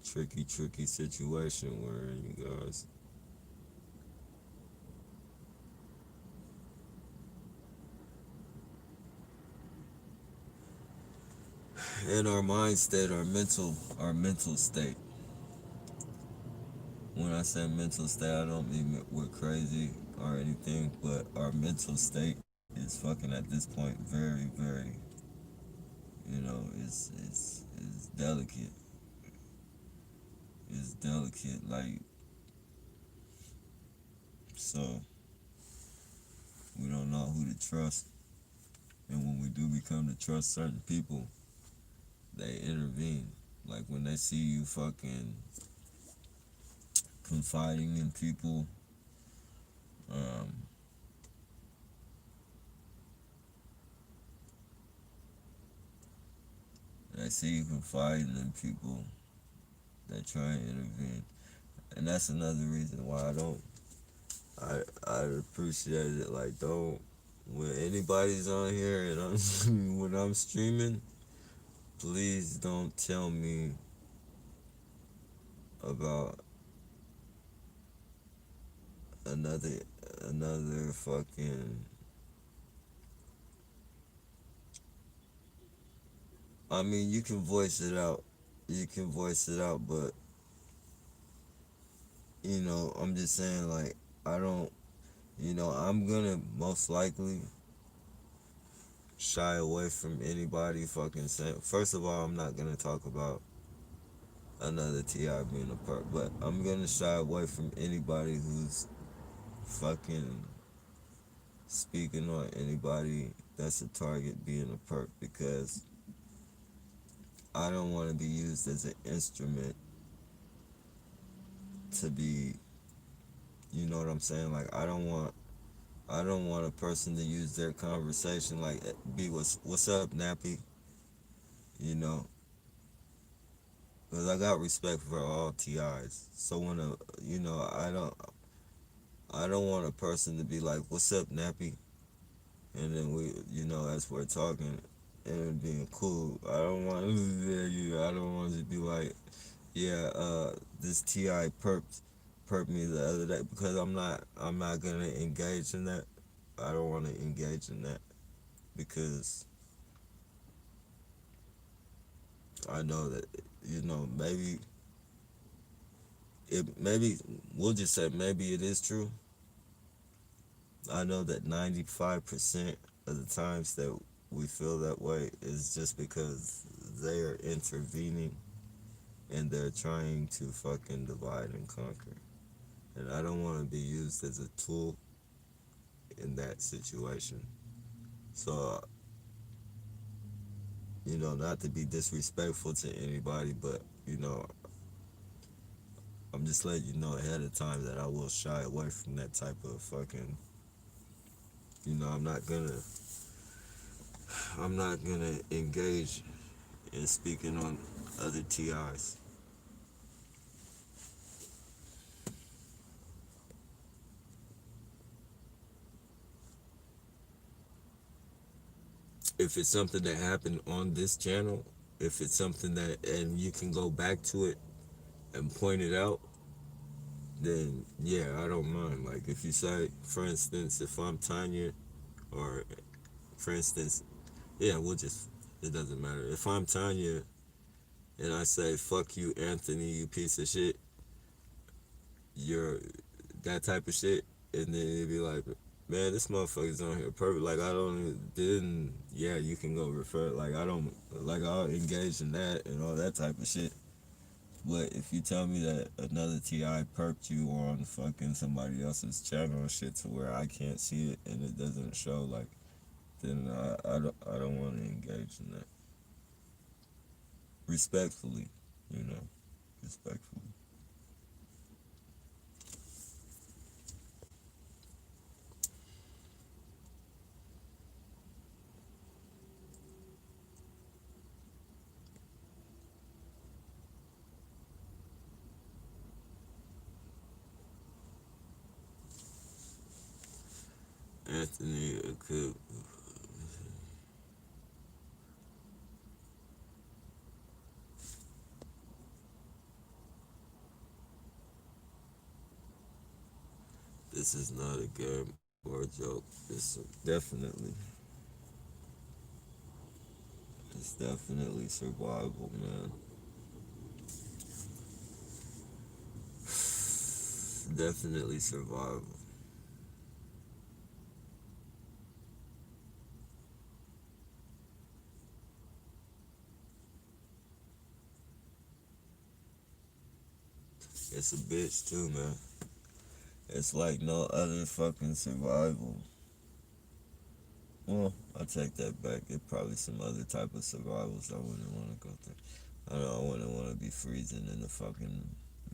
Tricky situation where you guys. And our mind state, our mental state. When I say mental state, I don't mean we're crazy or anything, but our mental state is fucking at this point very, is delicate. It's delicate, like so we don't know who to trust. And when we do become to trust certain people, they intervene. Like when they see you fucking confiding in people, um, they see you confiding in people, they try and intervene. And that's another reason why I appreciate it. Like don't when anybody's on here and I'm when I'm streaming, please don't tell me about another another fucking I mean you can voice it out. You can voice it out, but I'm just saying like I don't I'm gonna most likely shy away from anybody fucking saying first of all I'm not gonna talk about another T.I. being a perp, but I'm gonna shy away from anybody who's fucking speaking on anybody that's a target being a perp because I don't want to be used as an instrument to be, you know what I'm saying? Like I don't want a person to use their conversation like be what's up, Nappy, you know, because I got respect for all TIs. So when I don't want a person to be like, "What's up, Nappy?" And then as we're talking and being cool, I don't want I don't want to be like, "Yeah, this Ti perped me the other day," because I'm not gonna engage in that. I don't want to engage in that because I know that maybe we'll just say maybe it is true. I know that 95% of the times that we feel that way is just because they are intervening and they're trying to fucking divide and conquer. And I don't want to be used as a tool in that situation. So, not to be disrespectful to anybody, but, I'm just letting you know ahead of time that I will shy away from that type of fucking, I'm not gonna engage in speaking on other TIs. If it's something that happened on this channel, if it's something that, and you can go back to it and point it out, then yeah, I don't mind. Like if you say, for instance, if I'm Tanya, or for instance, yeah, we'll just, it doesn't matter. If I'm Tanya and I say, fuck you, Anthony, you piece of shit, you're that type of shit, and then it'd be like, man, this motherfucker's on here perfect. Like I don't didn't yeah, you can go refer, like I don't, like I'll engage in that and all that type of shit. But if you tell me that another TI perked you on fucking somebody else's channel and shit to where I can't see it and it doesn't show, like, then I don't want to engage in that. Respectfully, you know, respectfully. Anthony could. This is not a game or a joke. Definitely, it's definitely survival, man. Definitely survival. It's a bitch too, man. It's like no other fucking survival. Well, I take that back. It probably some other type of survivals I wouldn't want to go through. I don't know, I wouldn't want to be freezing in the fucking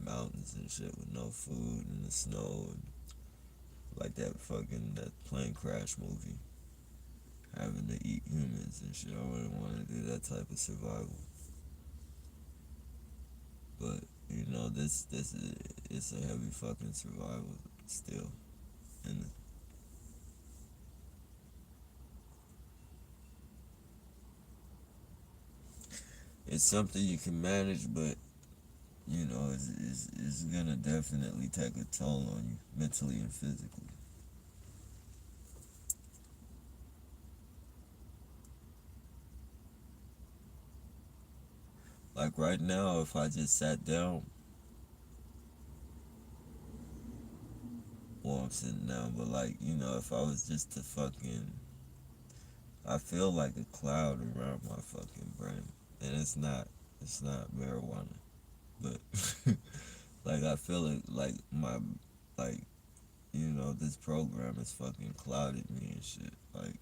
mountains and shit with no food and the snow and like that plane crash movie, having to eat humans and shit. I wouldn't want to do that type of survival. But you know, this is, it's a heavy fucking survival still, and it's something you can manage, but you know, it's gonna definitely take a toll on you mentally and physically. Like right now, if I just sat down, well, I'm sitting down, but like, you know, if I was just to fucking, I feel like a cloud around my fucking brain, and it's not marijuana, but like I feel it, like my, like, you know, this program has fucking clouded me and shit. Like,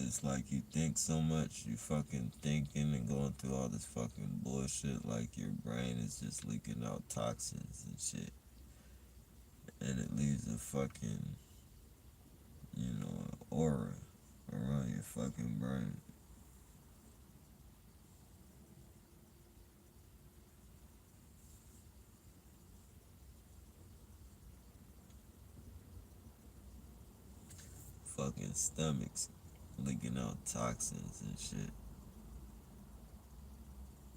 it's like you think so much, you fucking thinking and going through all this fucking bullshit, like your brain is just leaking out toxins and shit. And it leaves a fucking, you know, aura around your fucking brain. Fucking stomachs leaking out toxins and shit.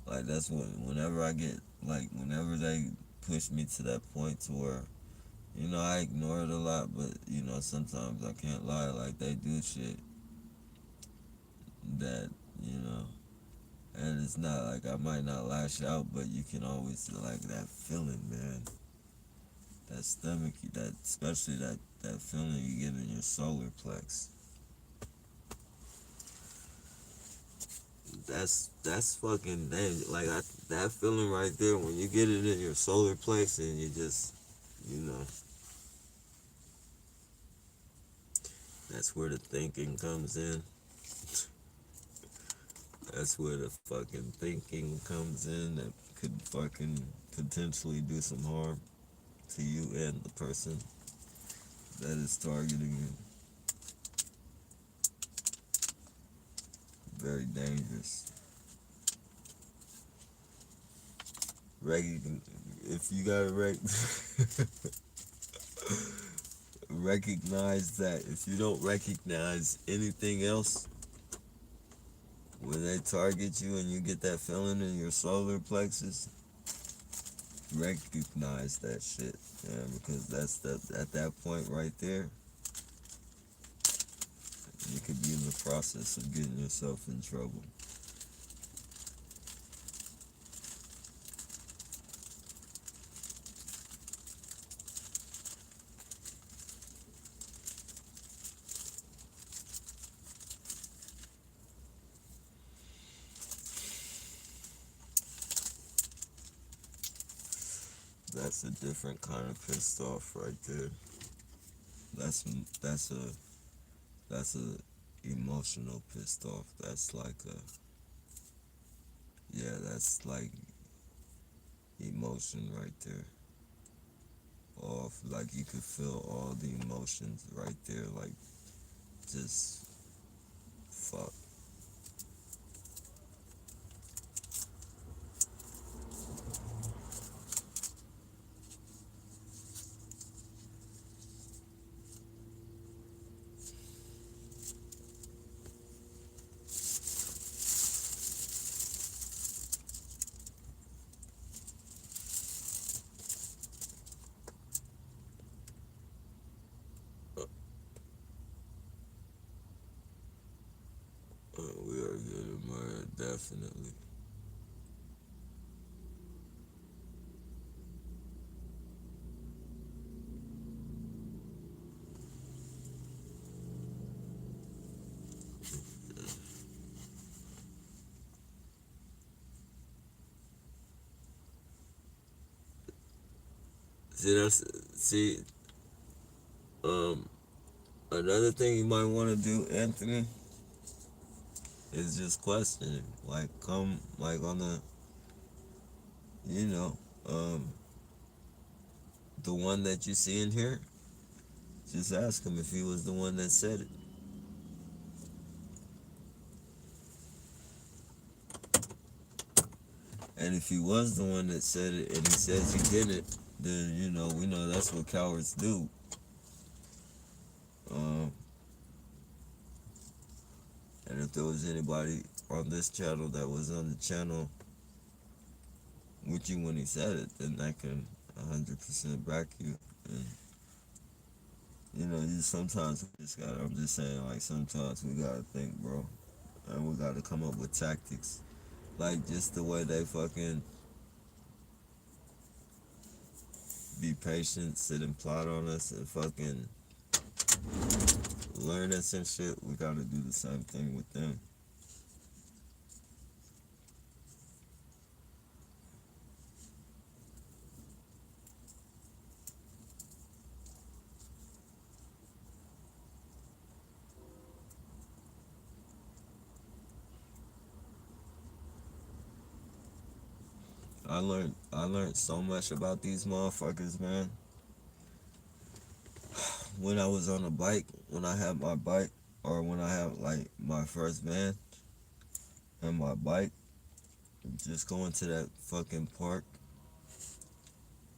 Like that's what, whenever I get, like whenever they push me to that point to where, you know, I ignore it a lot, but you know, sometimes I can't lie, like they do shit that, you know, and it's not like I might not lash out, but you can always, like, that feeling, man, that stomach, that, especially that feeling you get in your solar plex. That's fucking dangerous. Like that feeling right there when you get it in your solar plex and you just, you know, that's where the thinking comes in. That's where the fucking thinking comes in that could fucking potentially do some harm to you and the person that is targeting you. Very dangerous. Reggie, if you got it right, recognize that if you don't recognize anything else, when they target you and you get that feeling in your solar plexus, recognize that shit, man, because that's at that point right there, you could be in the process of getting yourself in trouble. That's a different kind of pissed off right there. That's that's a that's a emotional pissed off. That's like a, yeah, that's like emotion right there. Off, like you could feel all the emotions right there, like just fuck. We are getting murdered, definitely. See, um, another thing you might want to do, Anthony, is just question it. Like, come, like, on the, you know, um, the one that you see in here, just ask him if he was the one that said it. And if he was the one that said it and he says he didn't, then, we know that's what cowards do. Um, and if there was anybody on this channel that was on the channel with you when he said it, then I can 100% back you. And, you sometimes we just gotta, I'm just saying, like, sometimes we gotta think, bro. And we gotta come up with tactics. Like, just the way they fucking be patient, sit and plot on us and fucking learn us and shit, we gotta do the same thing with them. I learned so much about these motherfuckers, man. When I was on a bike, when I had my bike, or when I had like my first van and my bike, just going to that fucking park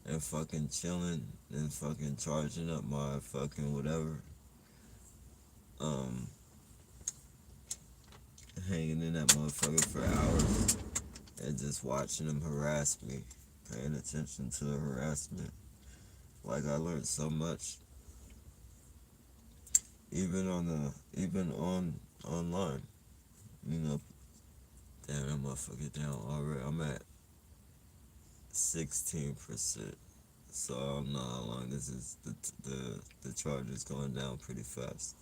and fucking chilling and fucking charging up my fucking whatever. Um, Hanging in that motherfucker for hours and just watching them harass me, paying attention to the harassment. Like I learned so much, even on online. You know, damn that motherfucker down already. I'm at 16%. So I don't know how long this is. The charge is going down pretty fast.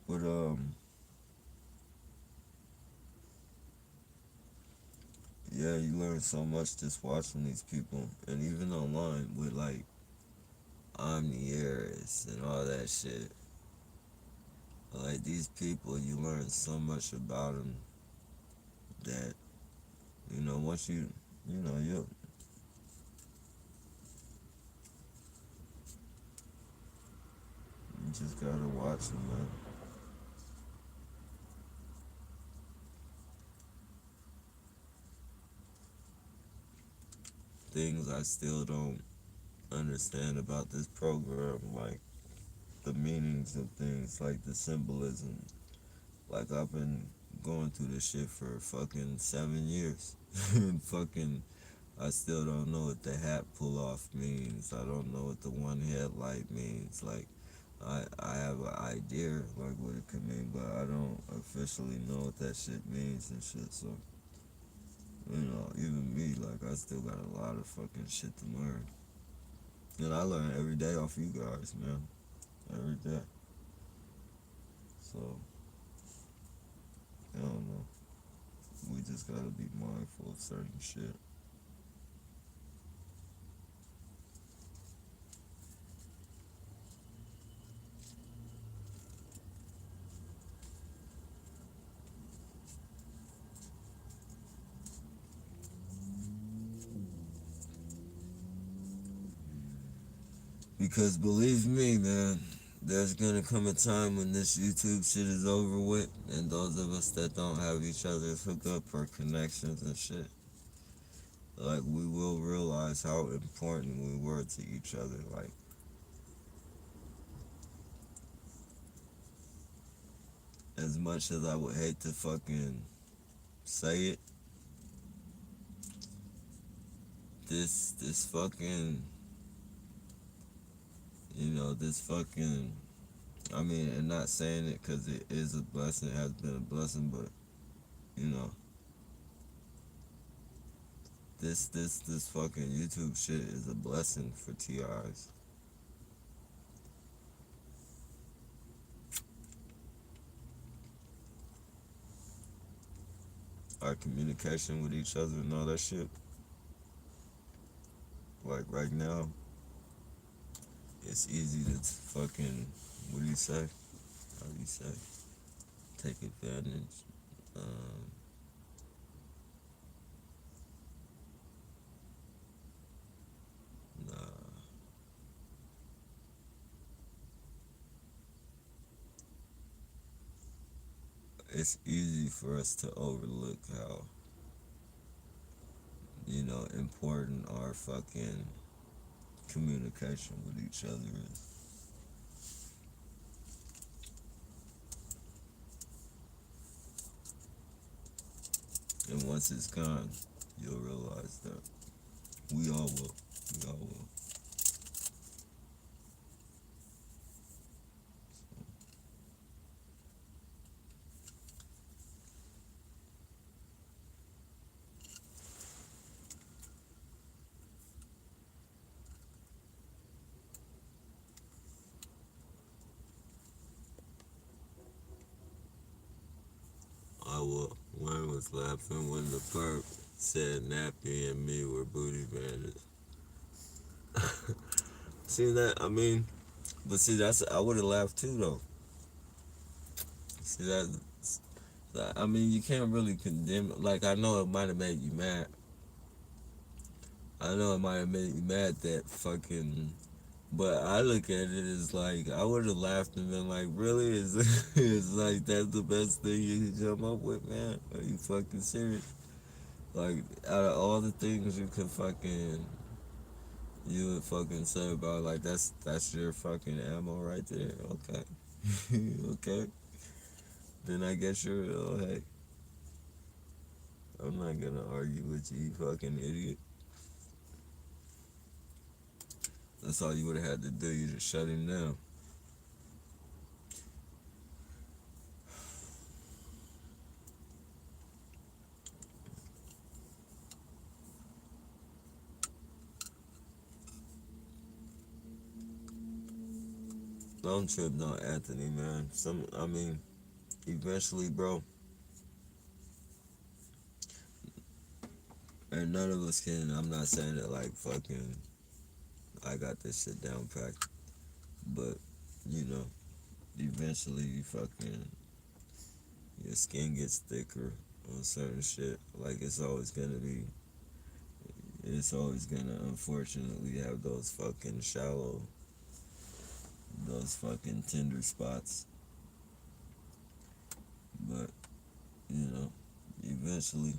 But yeah, you learn so much just watching these people, and even online with like Omniers and all that shit. Like these people, you learn so much about them that once you just gotta watch them, man. Things I still don't understand about this program, like the meanings of things, like the symbolism. Like I've been going through this shit for fucking 7 years, and fucking I still don't know what the hat pull off means. I don't know what the one headlight means. Like I have an idea like what it could mean, but I don't officially know what that shit means and shit. So even me, like I still got a lot of fucking shit to learn, and I learn every day off you guys, man, every day. So I don't know. We just gotta be mindful of certain shit. Because believe me, man, there's gonna come a time when this YouTube shit is over with, and those of us that don't have each other's hookup or connections and shit, like we will realize how important we were to each other. Like as much as I would hate to fucking say it, this fucking this fucking I mean, and not saying it because it is a blessing, it has been a blessing, but you know, this fucking YouTube shit is a blessing for TRs. Our communication with each other and all that shit. Like right now, it's easy to fucking what do you say? How do you say? Take advantage. Um, nah, it's easy for us to overlook how important our fucking communication with each other is. And once it's gone, you'll realize that we all will. We all will. I will. Wayne was laughing when the perp said Nappy and me were booty bandits. See that? I mean, but see, that's I would have laughed too though. See I mean, you can't really condemn it. Like I know it might have made you mad. I know it might have made you mad that fucking. But I look at it as like I would have laughed and been like, really? Is it's like that's the best thing you can come up with, man? Are you fucking serious? Like out of all the things you would fucking say about like that's your fucking ammo right there. Okay, okay. Then I guess you're hey. I'm not gonna argue with you, you fucking idiot. That's all you would have had to do. You just shut him down. Don't trip, no, Anthony, man. I mean, eventually, bro, and none of us can. I'm not saying that like fucking I got this shit down packed, but you know, eventually you fucking your skin gets thicker on certain shit. Like it's always gonna unfortunately have those fucking tender spots. But you know, eventually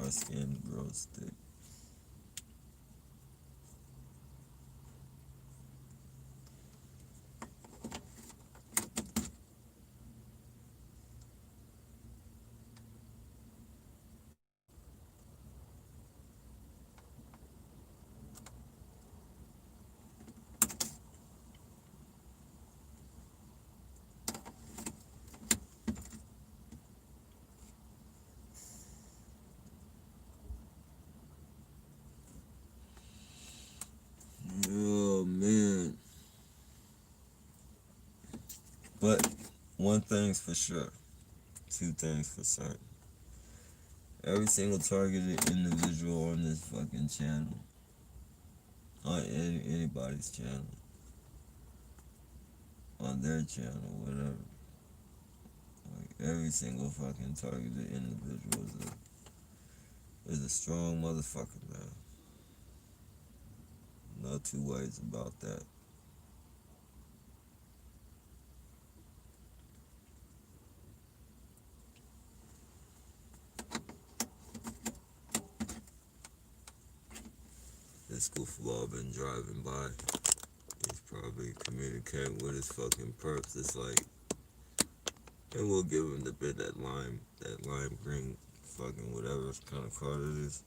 our skin grows thick. But one thing's for sure, two things for certain. Every single targeted individual on this fucking channel, on anybody's channel, on their channel, whatever. Like every single fucking targeted individual is a strong motherfucker, man. No two ways about that. This goofball been driving by. He's probably communicating with his fucking perps. It's like, and we'll give him the bit that lime green, fucking whatever kind of car it is.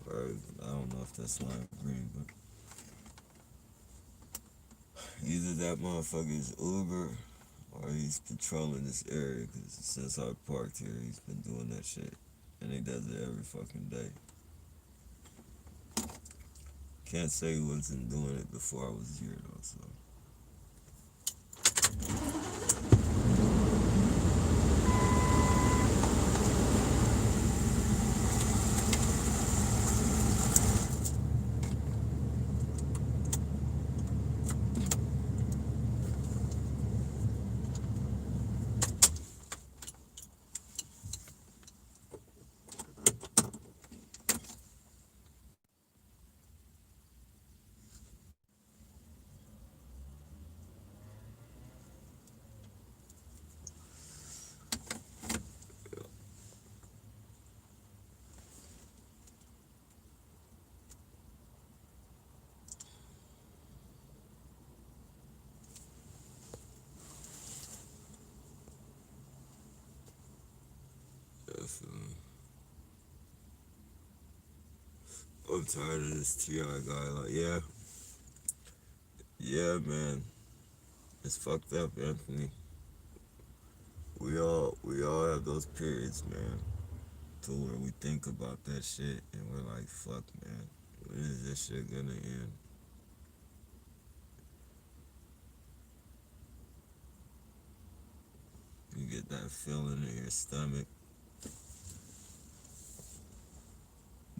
Or I don't know if that's lime green, but either that motherfucker is Uber or he's patrolling this area. Because since I parked here, he's been doing that shit, and he does it every fucking day. Can't say he wasn't doing it before I was here though, so. Definitely. I'm tired of this T.I. guy. Like, yeah, man. It's fucked up, Anthony. We all have those periods, man, to where we think about that shit and we're like, fuck, man, when is this shit gonna end? You get that feeling in your stomach.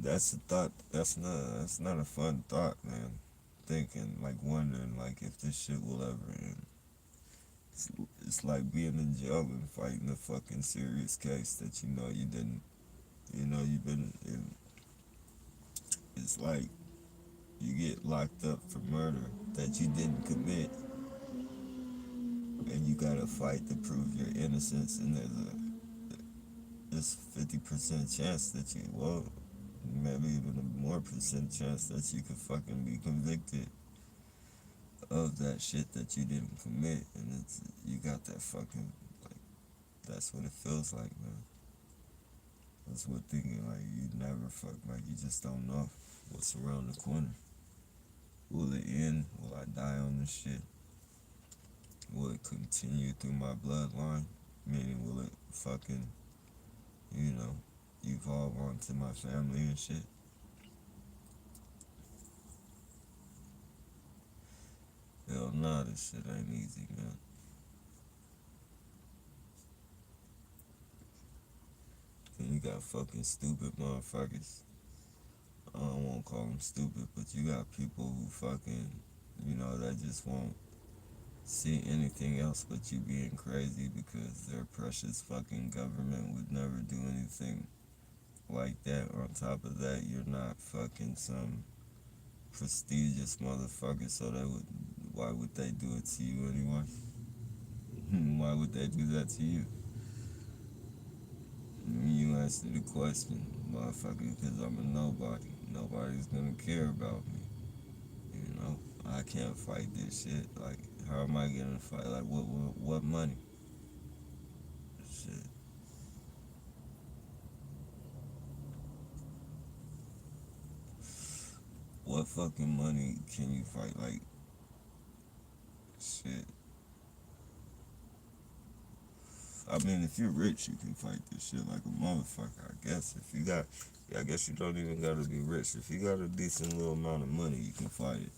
That's a thought. That's not a fun thought, man. Thinking, like, wondering, like, if this shit will ever end. It's, it's like being in jail and fighting a fucking serious case that you know you didn't. You know you've been in. It's like you get locked up for murder that you didn't commit, and you gotta fight to prove your innocence. And there's 50% chance that you, well, maybe even a more percent chance that you could fucking be convicted of that shit that you didn't commit. And it's, you got that fucking, like, that's what it feels like, man. That's what thinking, like, you never fuck, like, you just don't know what's around the corner. Will it end? Will I die on this shit? Will it continue through my bloodline? Meaning, will it fucking, you know, evolve onto my family and shit? Hell nah, this shit ain't easy, man. Then you got fucking stupid motherfuckers. I don't want to call them stupid, but you got people who fucking, you know, that just won't see anything else but you being crazy because their precious fucking government would never do anything like that. On top of that, you're not fucking some prestigious motherfucker, so they would, why would they do it to you anyway? Why would they do that to you? You answer the question, motherfucker, because I'm a nobody. Nobody's gonna care about me. You know, I can't fight this shit. Like, how am I gonna fight? Like, what money? Shit. What fucking money can you fight? Like, shit. I mean, if you're rich, you can fight this shit like a motherfucker, I guess. If you got, yeah, I guess you don't even gotta be rich. If you got a decent little amount of money, you can fight it.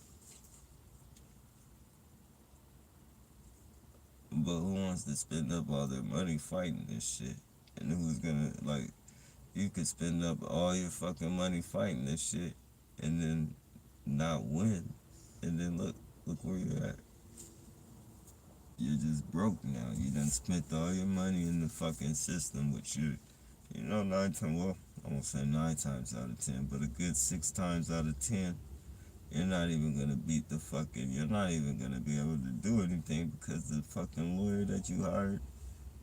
But ones that spend up all their money fighting this shit. And who's gonna, like, you could spend up all your fucking money fighting this shit and then not win. And then look where you're at. You're just broke now. You done spent all your money in the fucking system, which you know, well, I won't say 9 times out of 10, but a good 6 times out of 10, you're not even gonna beat the fucking, you're not even gonna be able to do anything because the fucking lawyer that you hired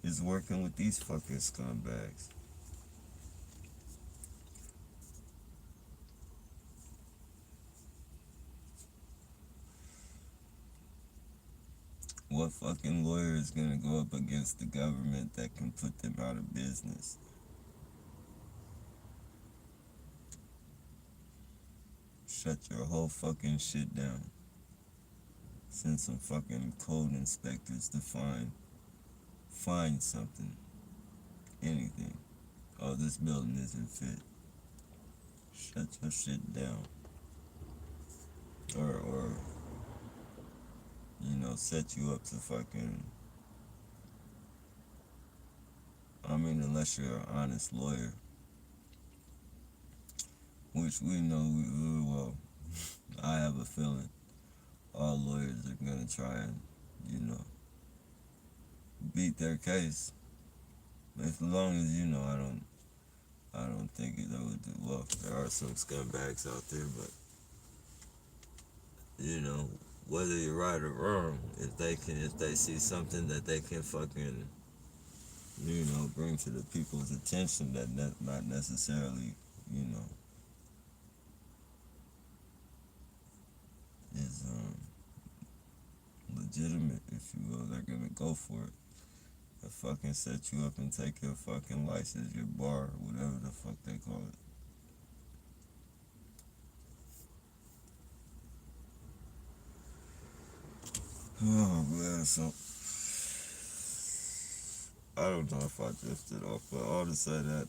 is working with these fucking scumbags. What fucking lawyer is gonna go up against the government that can put them out of business? Shut your whole fucking shit down. Send some fucking code inspectors to find something, anything. Oh, this building isn't fit. Shut your shit down. Or set you up to fucking. I mean, unless you're an honest lawyer, which we know, well, I have a feeling all lawyers are gonna try and, you know, beat their case. As long as I don't think it would do well. There are some scumbags out there, but you know, whether you're right or wrong, if they see something that they can fucking, bring to the people's attention that not necessarily, you know, is legitimate, if you will, they're gonna go for it. They fucking set you up and take your fucking license, your bar, whatever the fuck they call it. Oh man, so I don't know if I drifted off, but all to say that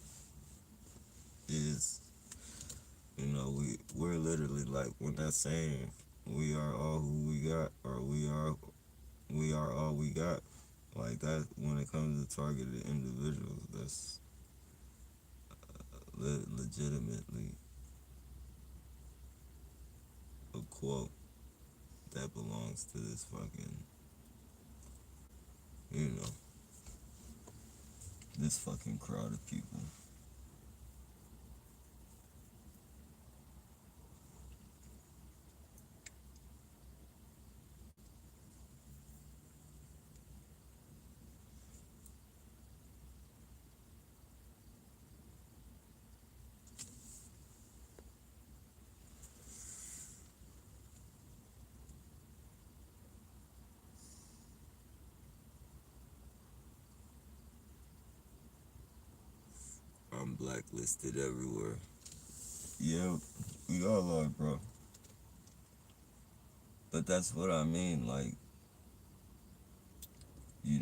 is, we're literally like when that saying, we are all who we got, or we are all we got. Like that, when it comes to targeted individuals, that's legitimately a quote that belongs to this fucking, you know, this fucking crowd of people. I'm blacklisted everywhere. Yeah, we all are, bro. But that's what I mean. Like, you.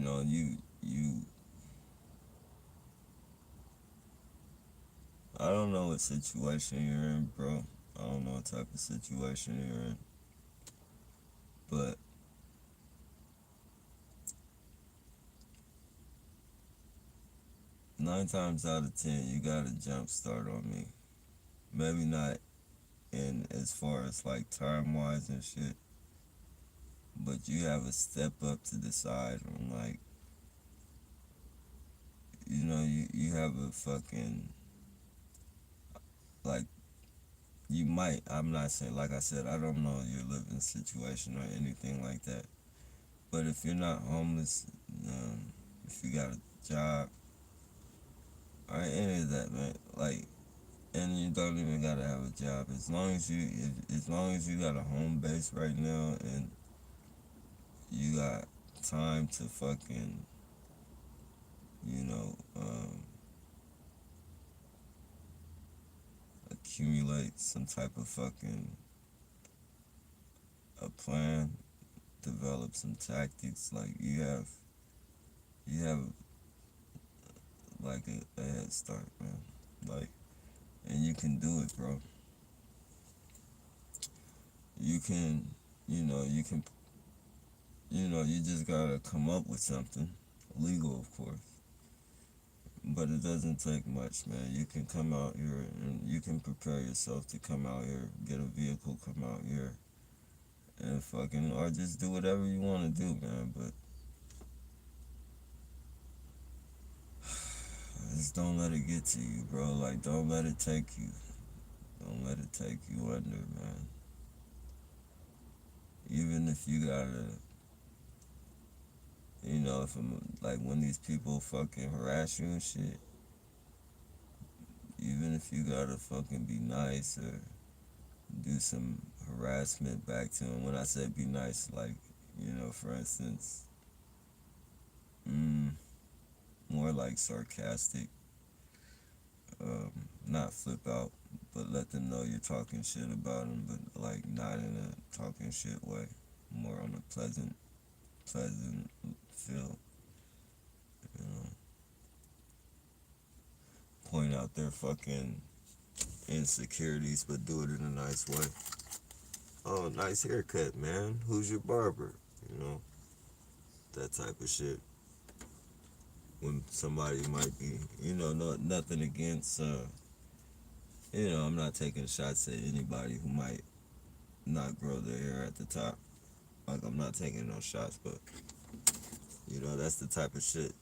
I don't know what situation you're in, bro. I don't know what type of situation you're in. But 9 times out of 10, you got a jump start on me. Maybe not in as far as like time wise and shit, but you have a step up to the side on like, you have a fucking, like, you might, I'm not saying, like I said, I don't know your living situation or anything like that. But if you're not homeless, if you got a job, or any of that, man, like, and you don't even gotta have a job. As long as you got a home base right now, and you got time to fucking, you know, accumulate some type of fucking a plan, develop some tactics. Like you have like a head start, man. Like, and you can do it, bro. You can, you can, you just gotta come up with something. legal, of course. But it doesn't take much, man. You can come out here and you can prepare yourself to come out here, get a vehicle, come out here, and fucking, or just do whatever you want to do, man. But just don't let it get to you, bro. Like, don't let it take you. Don't let it take you under, man. Even if you gotta, if like when these people fucking harass you and shit, even if you gotta fucking be nice or do some harassment back to them. When I say be nice, like, for instance, mm, more like sarcastic, not flip out, but let them know you're talking shit about them, but like not in a talking shit way, more on a pleasant feel, you know. Point out their fucking insecurities, but do it in a nice way. Oh, nice haircut, man. Who's your barber? You know, that type of shit. When somebody might be, nothing against, I'm not taking shots at anybody who might not grow their hair at the top. Like, I'm not taking no shots, but, that's the type of shit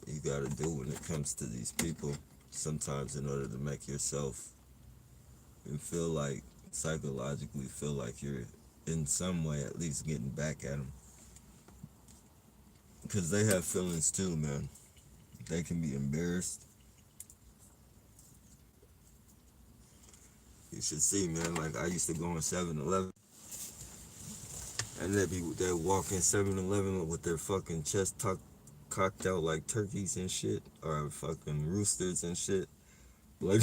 you gotta do when it comes to these people. Sometimes, in order to make yourself and feel like, psychologically feel like you're in some way at least getting back at them. Because they have feelings too, man. They can be embarrassed. You should see, man, like I used to go on 7-Eleven, and they'd walk in 7-Eleven with their fucking chest cocked out like turkeys and shit, or fucking roosters and shit. Like,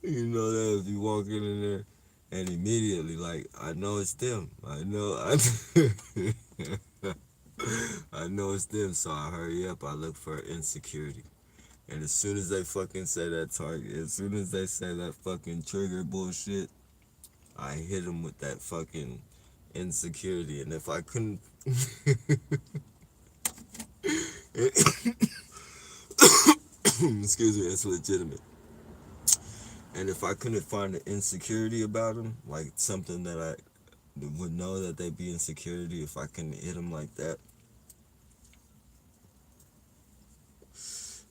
they'd be walking in there, and immediately, like, I know it's them. I know it's them, so I hurry up. I look for insecurity. And as soon as they fucking say that target, as soon as they say that fucking trigger bullshit, I hit them with that fucking insecurity. And if I couldn't, excuse me, it's legitimate. And if I couldn't find the insecurity about them, like something that I would know that they'd be insecurity, if I couldn't hit them like that.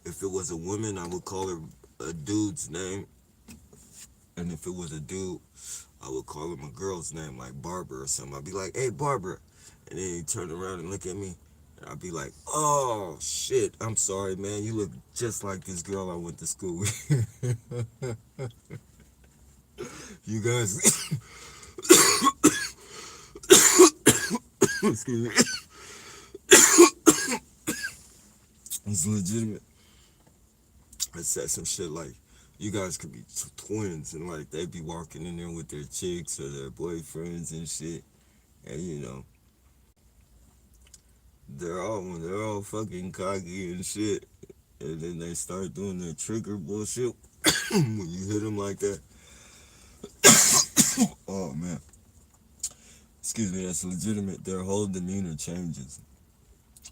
If it was a woman, I would call her a dude's name. And if it was a dude, I would call him a girl's name, like Barbara or something. I'd be like, hey, Barbara. And then he'd turn around and look at me. And I'd be like, oh, shit, I'm sorry, man. You look just like this girl I went to school with. You guys, excuse me, it's legitimate. I said some shit like, you guys could be twins, and like they'd be walking in there with their chicks or their boyfriends and shit, and they're all fucking cocky and shit, and then they start doing their trigger bullshit when you hit them like that. Oh man, excuse me, that's legitimate. Their whole demeanor changes.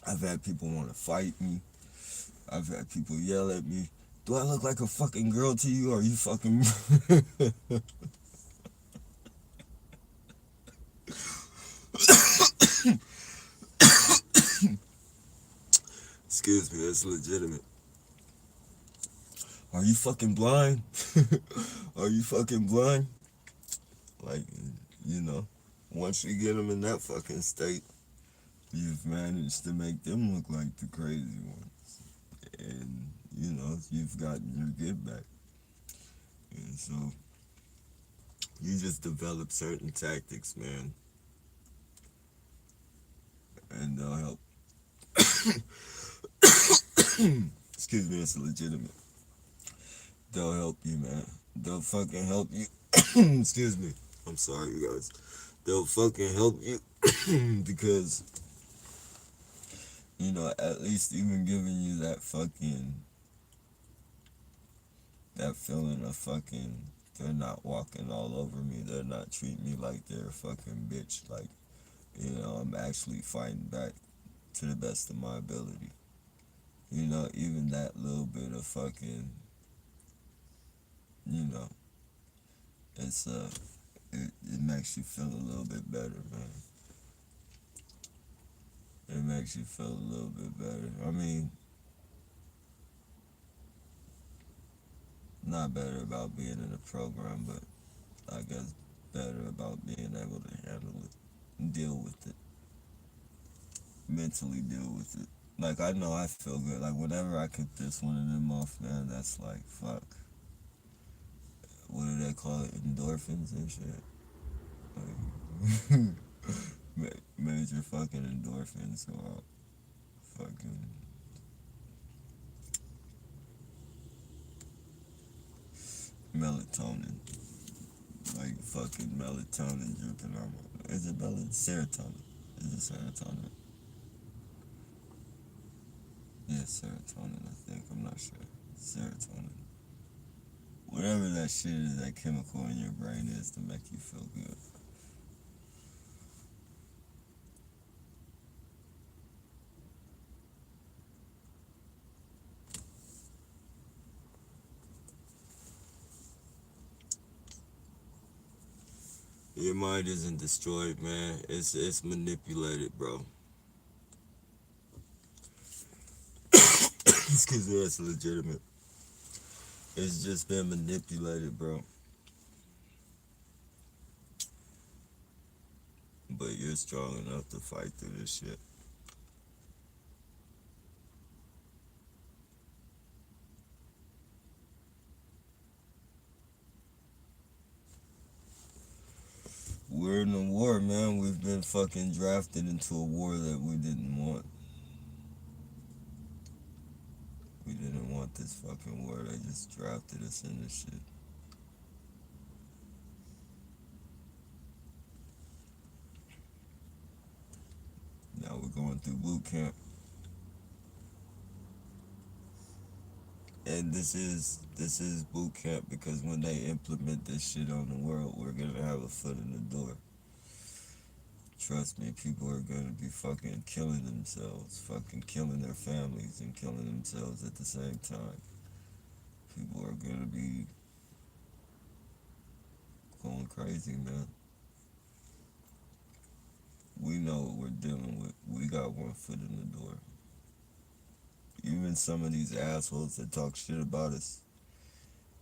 I've had people want to fight me. I've had people yell at me. Do I look like a fucking girl to you? Or are you fucking... Excuse me, that's legitimate. Are you fucking blind? Are you fucking blind? Like, once you get them in that fucking state, you've managed to make them look like the crazy ones. And, you've gotten your get back. And so, you just develop certain tactics, man. And they'll help. Excuse me, it's legitimate. They'll help you, man. They'll fucking help you. Excuse me. I'm sorry, you guys. They'll fucking help you because, at least even giving you that feeling of fucking, they're not walking all over me. They're not treating me like they're a fucking bitch. Like, I'm actually fighting back. to the best of my ability. You know, even that little bit of fucking, you know, it's it makes you feel a little bit better, man. It makes you feel a little bit better. I mean, not better about being in a program, but I guess better about being able to handle it, deal with it, mentally deal with it. Like I know I feel good. Like whenever I kick this one of them off, man, that's like fuck. What do they call it? Endorphins and shit. Like, major fucking endorphins or fucking melatonin. Like fucking melatonin dripping on my. Is it melatonin? Serotonin. Is it serotonin? Yeah, serotonin. I think. I'm not sure. Serotonin. Whatever that shit is, that chemical in your brain is to make you feel good. Your mind isn't destroyed, man. It's manipulated, bro. Excuse me, that's legitimate. It's just been manipulated, bro. But you're strong enough to fight through this shit. We're in a war, man. We've been fucking drafted into a war that we didn't want. We didn't want this fucking war. They just drafted us in this shit. Now we're going through boot camp. And this is boot camp because when they implement this shit on the world, we're gonna have a foot in the door. Trust me, people are gonna be fucking killing themselves, fucking killing their families and killing themselves at the same time. People are gonna be going crazy, man. We know what we're dealing with. We got one foot in the door. Even some of these assholes that talk shit about us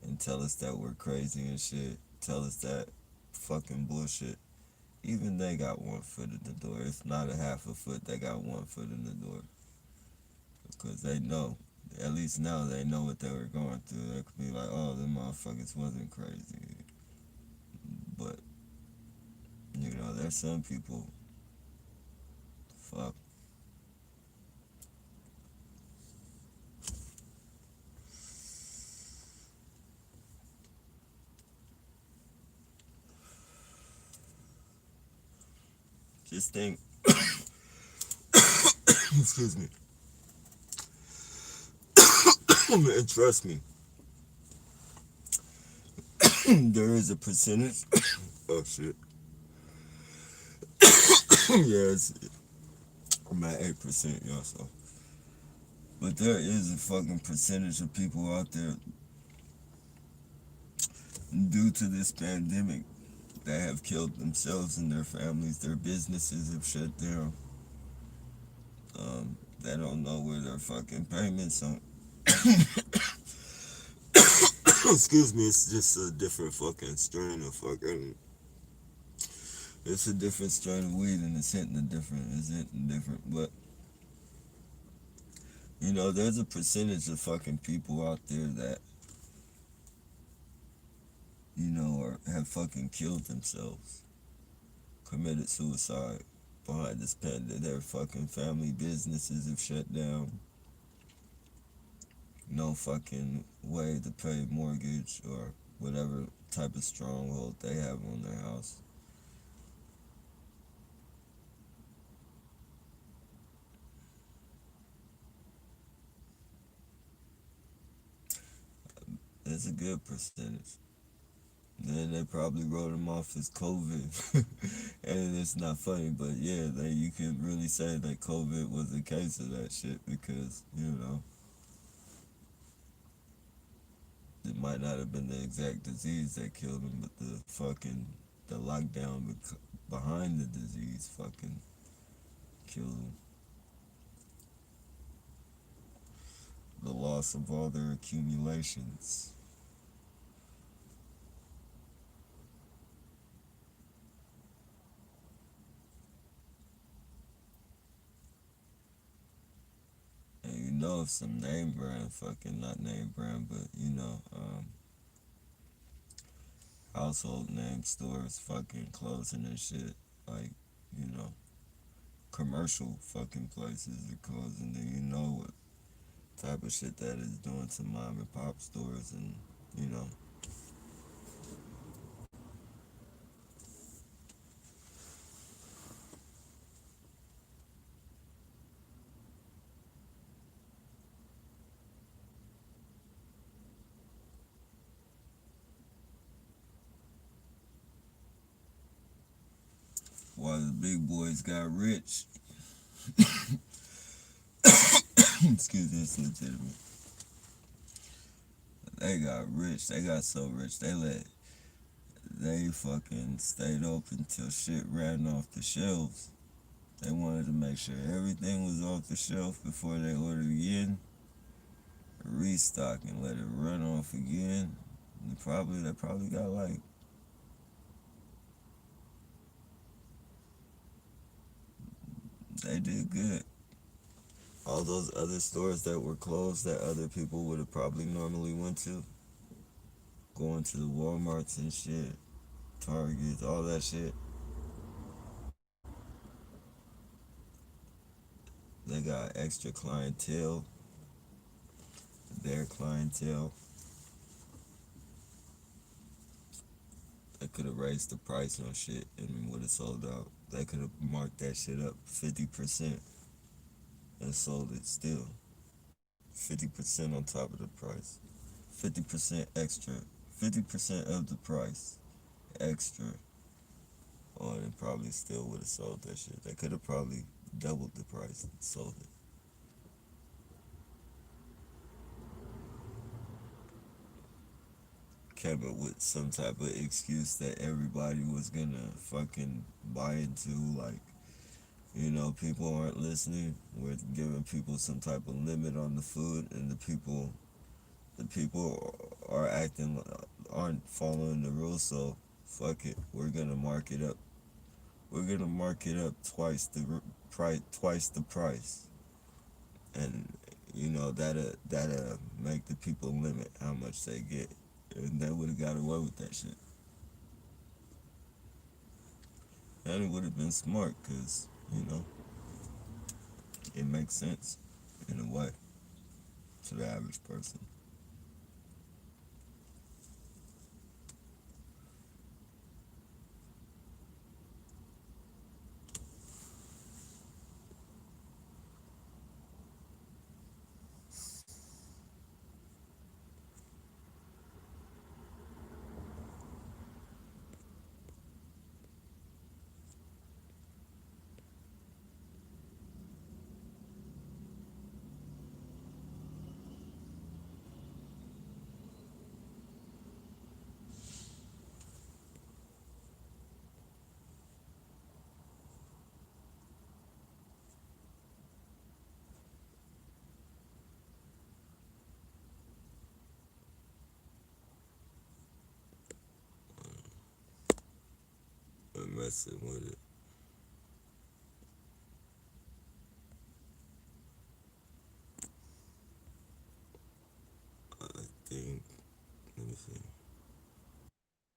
and tell us that we're crazy and shit, tell us that fucking bullshit. Even they got one foot in the door. If not a half a foot, they got one foot in the door. Because they know. At least now they know what they were going through. They could be like, oh, them motherfuckers wasn't crazy. But, you know, there's some people, fuck. Just think, excuse me. And trust me, there is a percentage. Oh, shit. Yeah, I'm at 8%, y'all, so. But there is a fucking percentage of people out there due to this pandemic that have killed themselves and their families. Their businesses have shut down. They don't know where their fucking payments are. Excuse me, it's just a different fucking strain of fucking. It's a different strain of weed and it's hitting different. It's hitting different. But, you know, there's a percentage of fucking people out there that, you know, have fucking killed themselves, committed suicide behind this pandemic. Their fucking family businesses have shut down. No fucking way to pay mortgage or whatever type of stronghold they have on their house. It's a good percentage. Then they probably wrote them off as COVID and it's not funny, but yeah, you could really say that COVID was a case of that shit because it might not have been the exact disease that killed him, but the lockdown behind the disease fucking killed him. The loss of all their accumulations. And if some name brand, fucking not name brand, but household name stores fucking closing and shit. Like, you know, commercial fucking places are closing. Then you know what type of shit that is doing to mom and pop stores, and you know. While the big boys got rich, excuse me, it's legitimate. They got rich. They got so rich. They fucking stayed open till shit ran off the shelves. They wanted to make sure everything was off the shelf before they ordered again, restock and let it run off again. And they probably got like they did good. All those other stores that were closed that other people would have probably normally went to, going to the Walmarts and shit, Targets, all that shit. They got extra clientele, their clientele. They could have raised the price on shit and would have sold out. They could have marked that shit up 50% and sold it still. 50% on top of the price. 50% extra. 50% of the price extra on it, probably still would have sold that shit. They could have probably doubled the price and sold it. Came up with some type of excuse that everybody was gonna fucking buy into, like, people aren't listening. We're giving people some type of limit on the food, and the people aren't following the rules. So fuck it, we're gonna mark it up. We're gonna mark it up twice the price, and that'll make the people limit how much they get, and they would have got away with that shit. And it would have been smart, cause it makes sense in a way to the average person. I'm messing with it.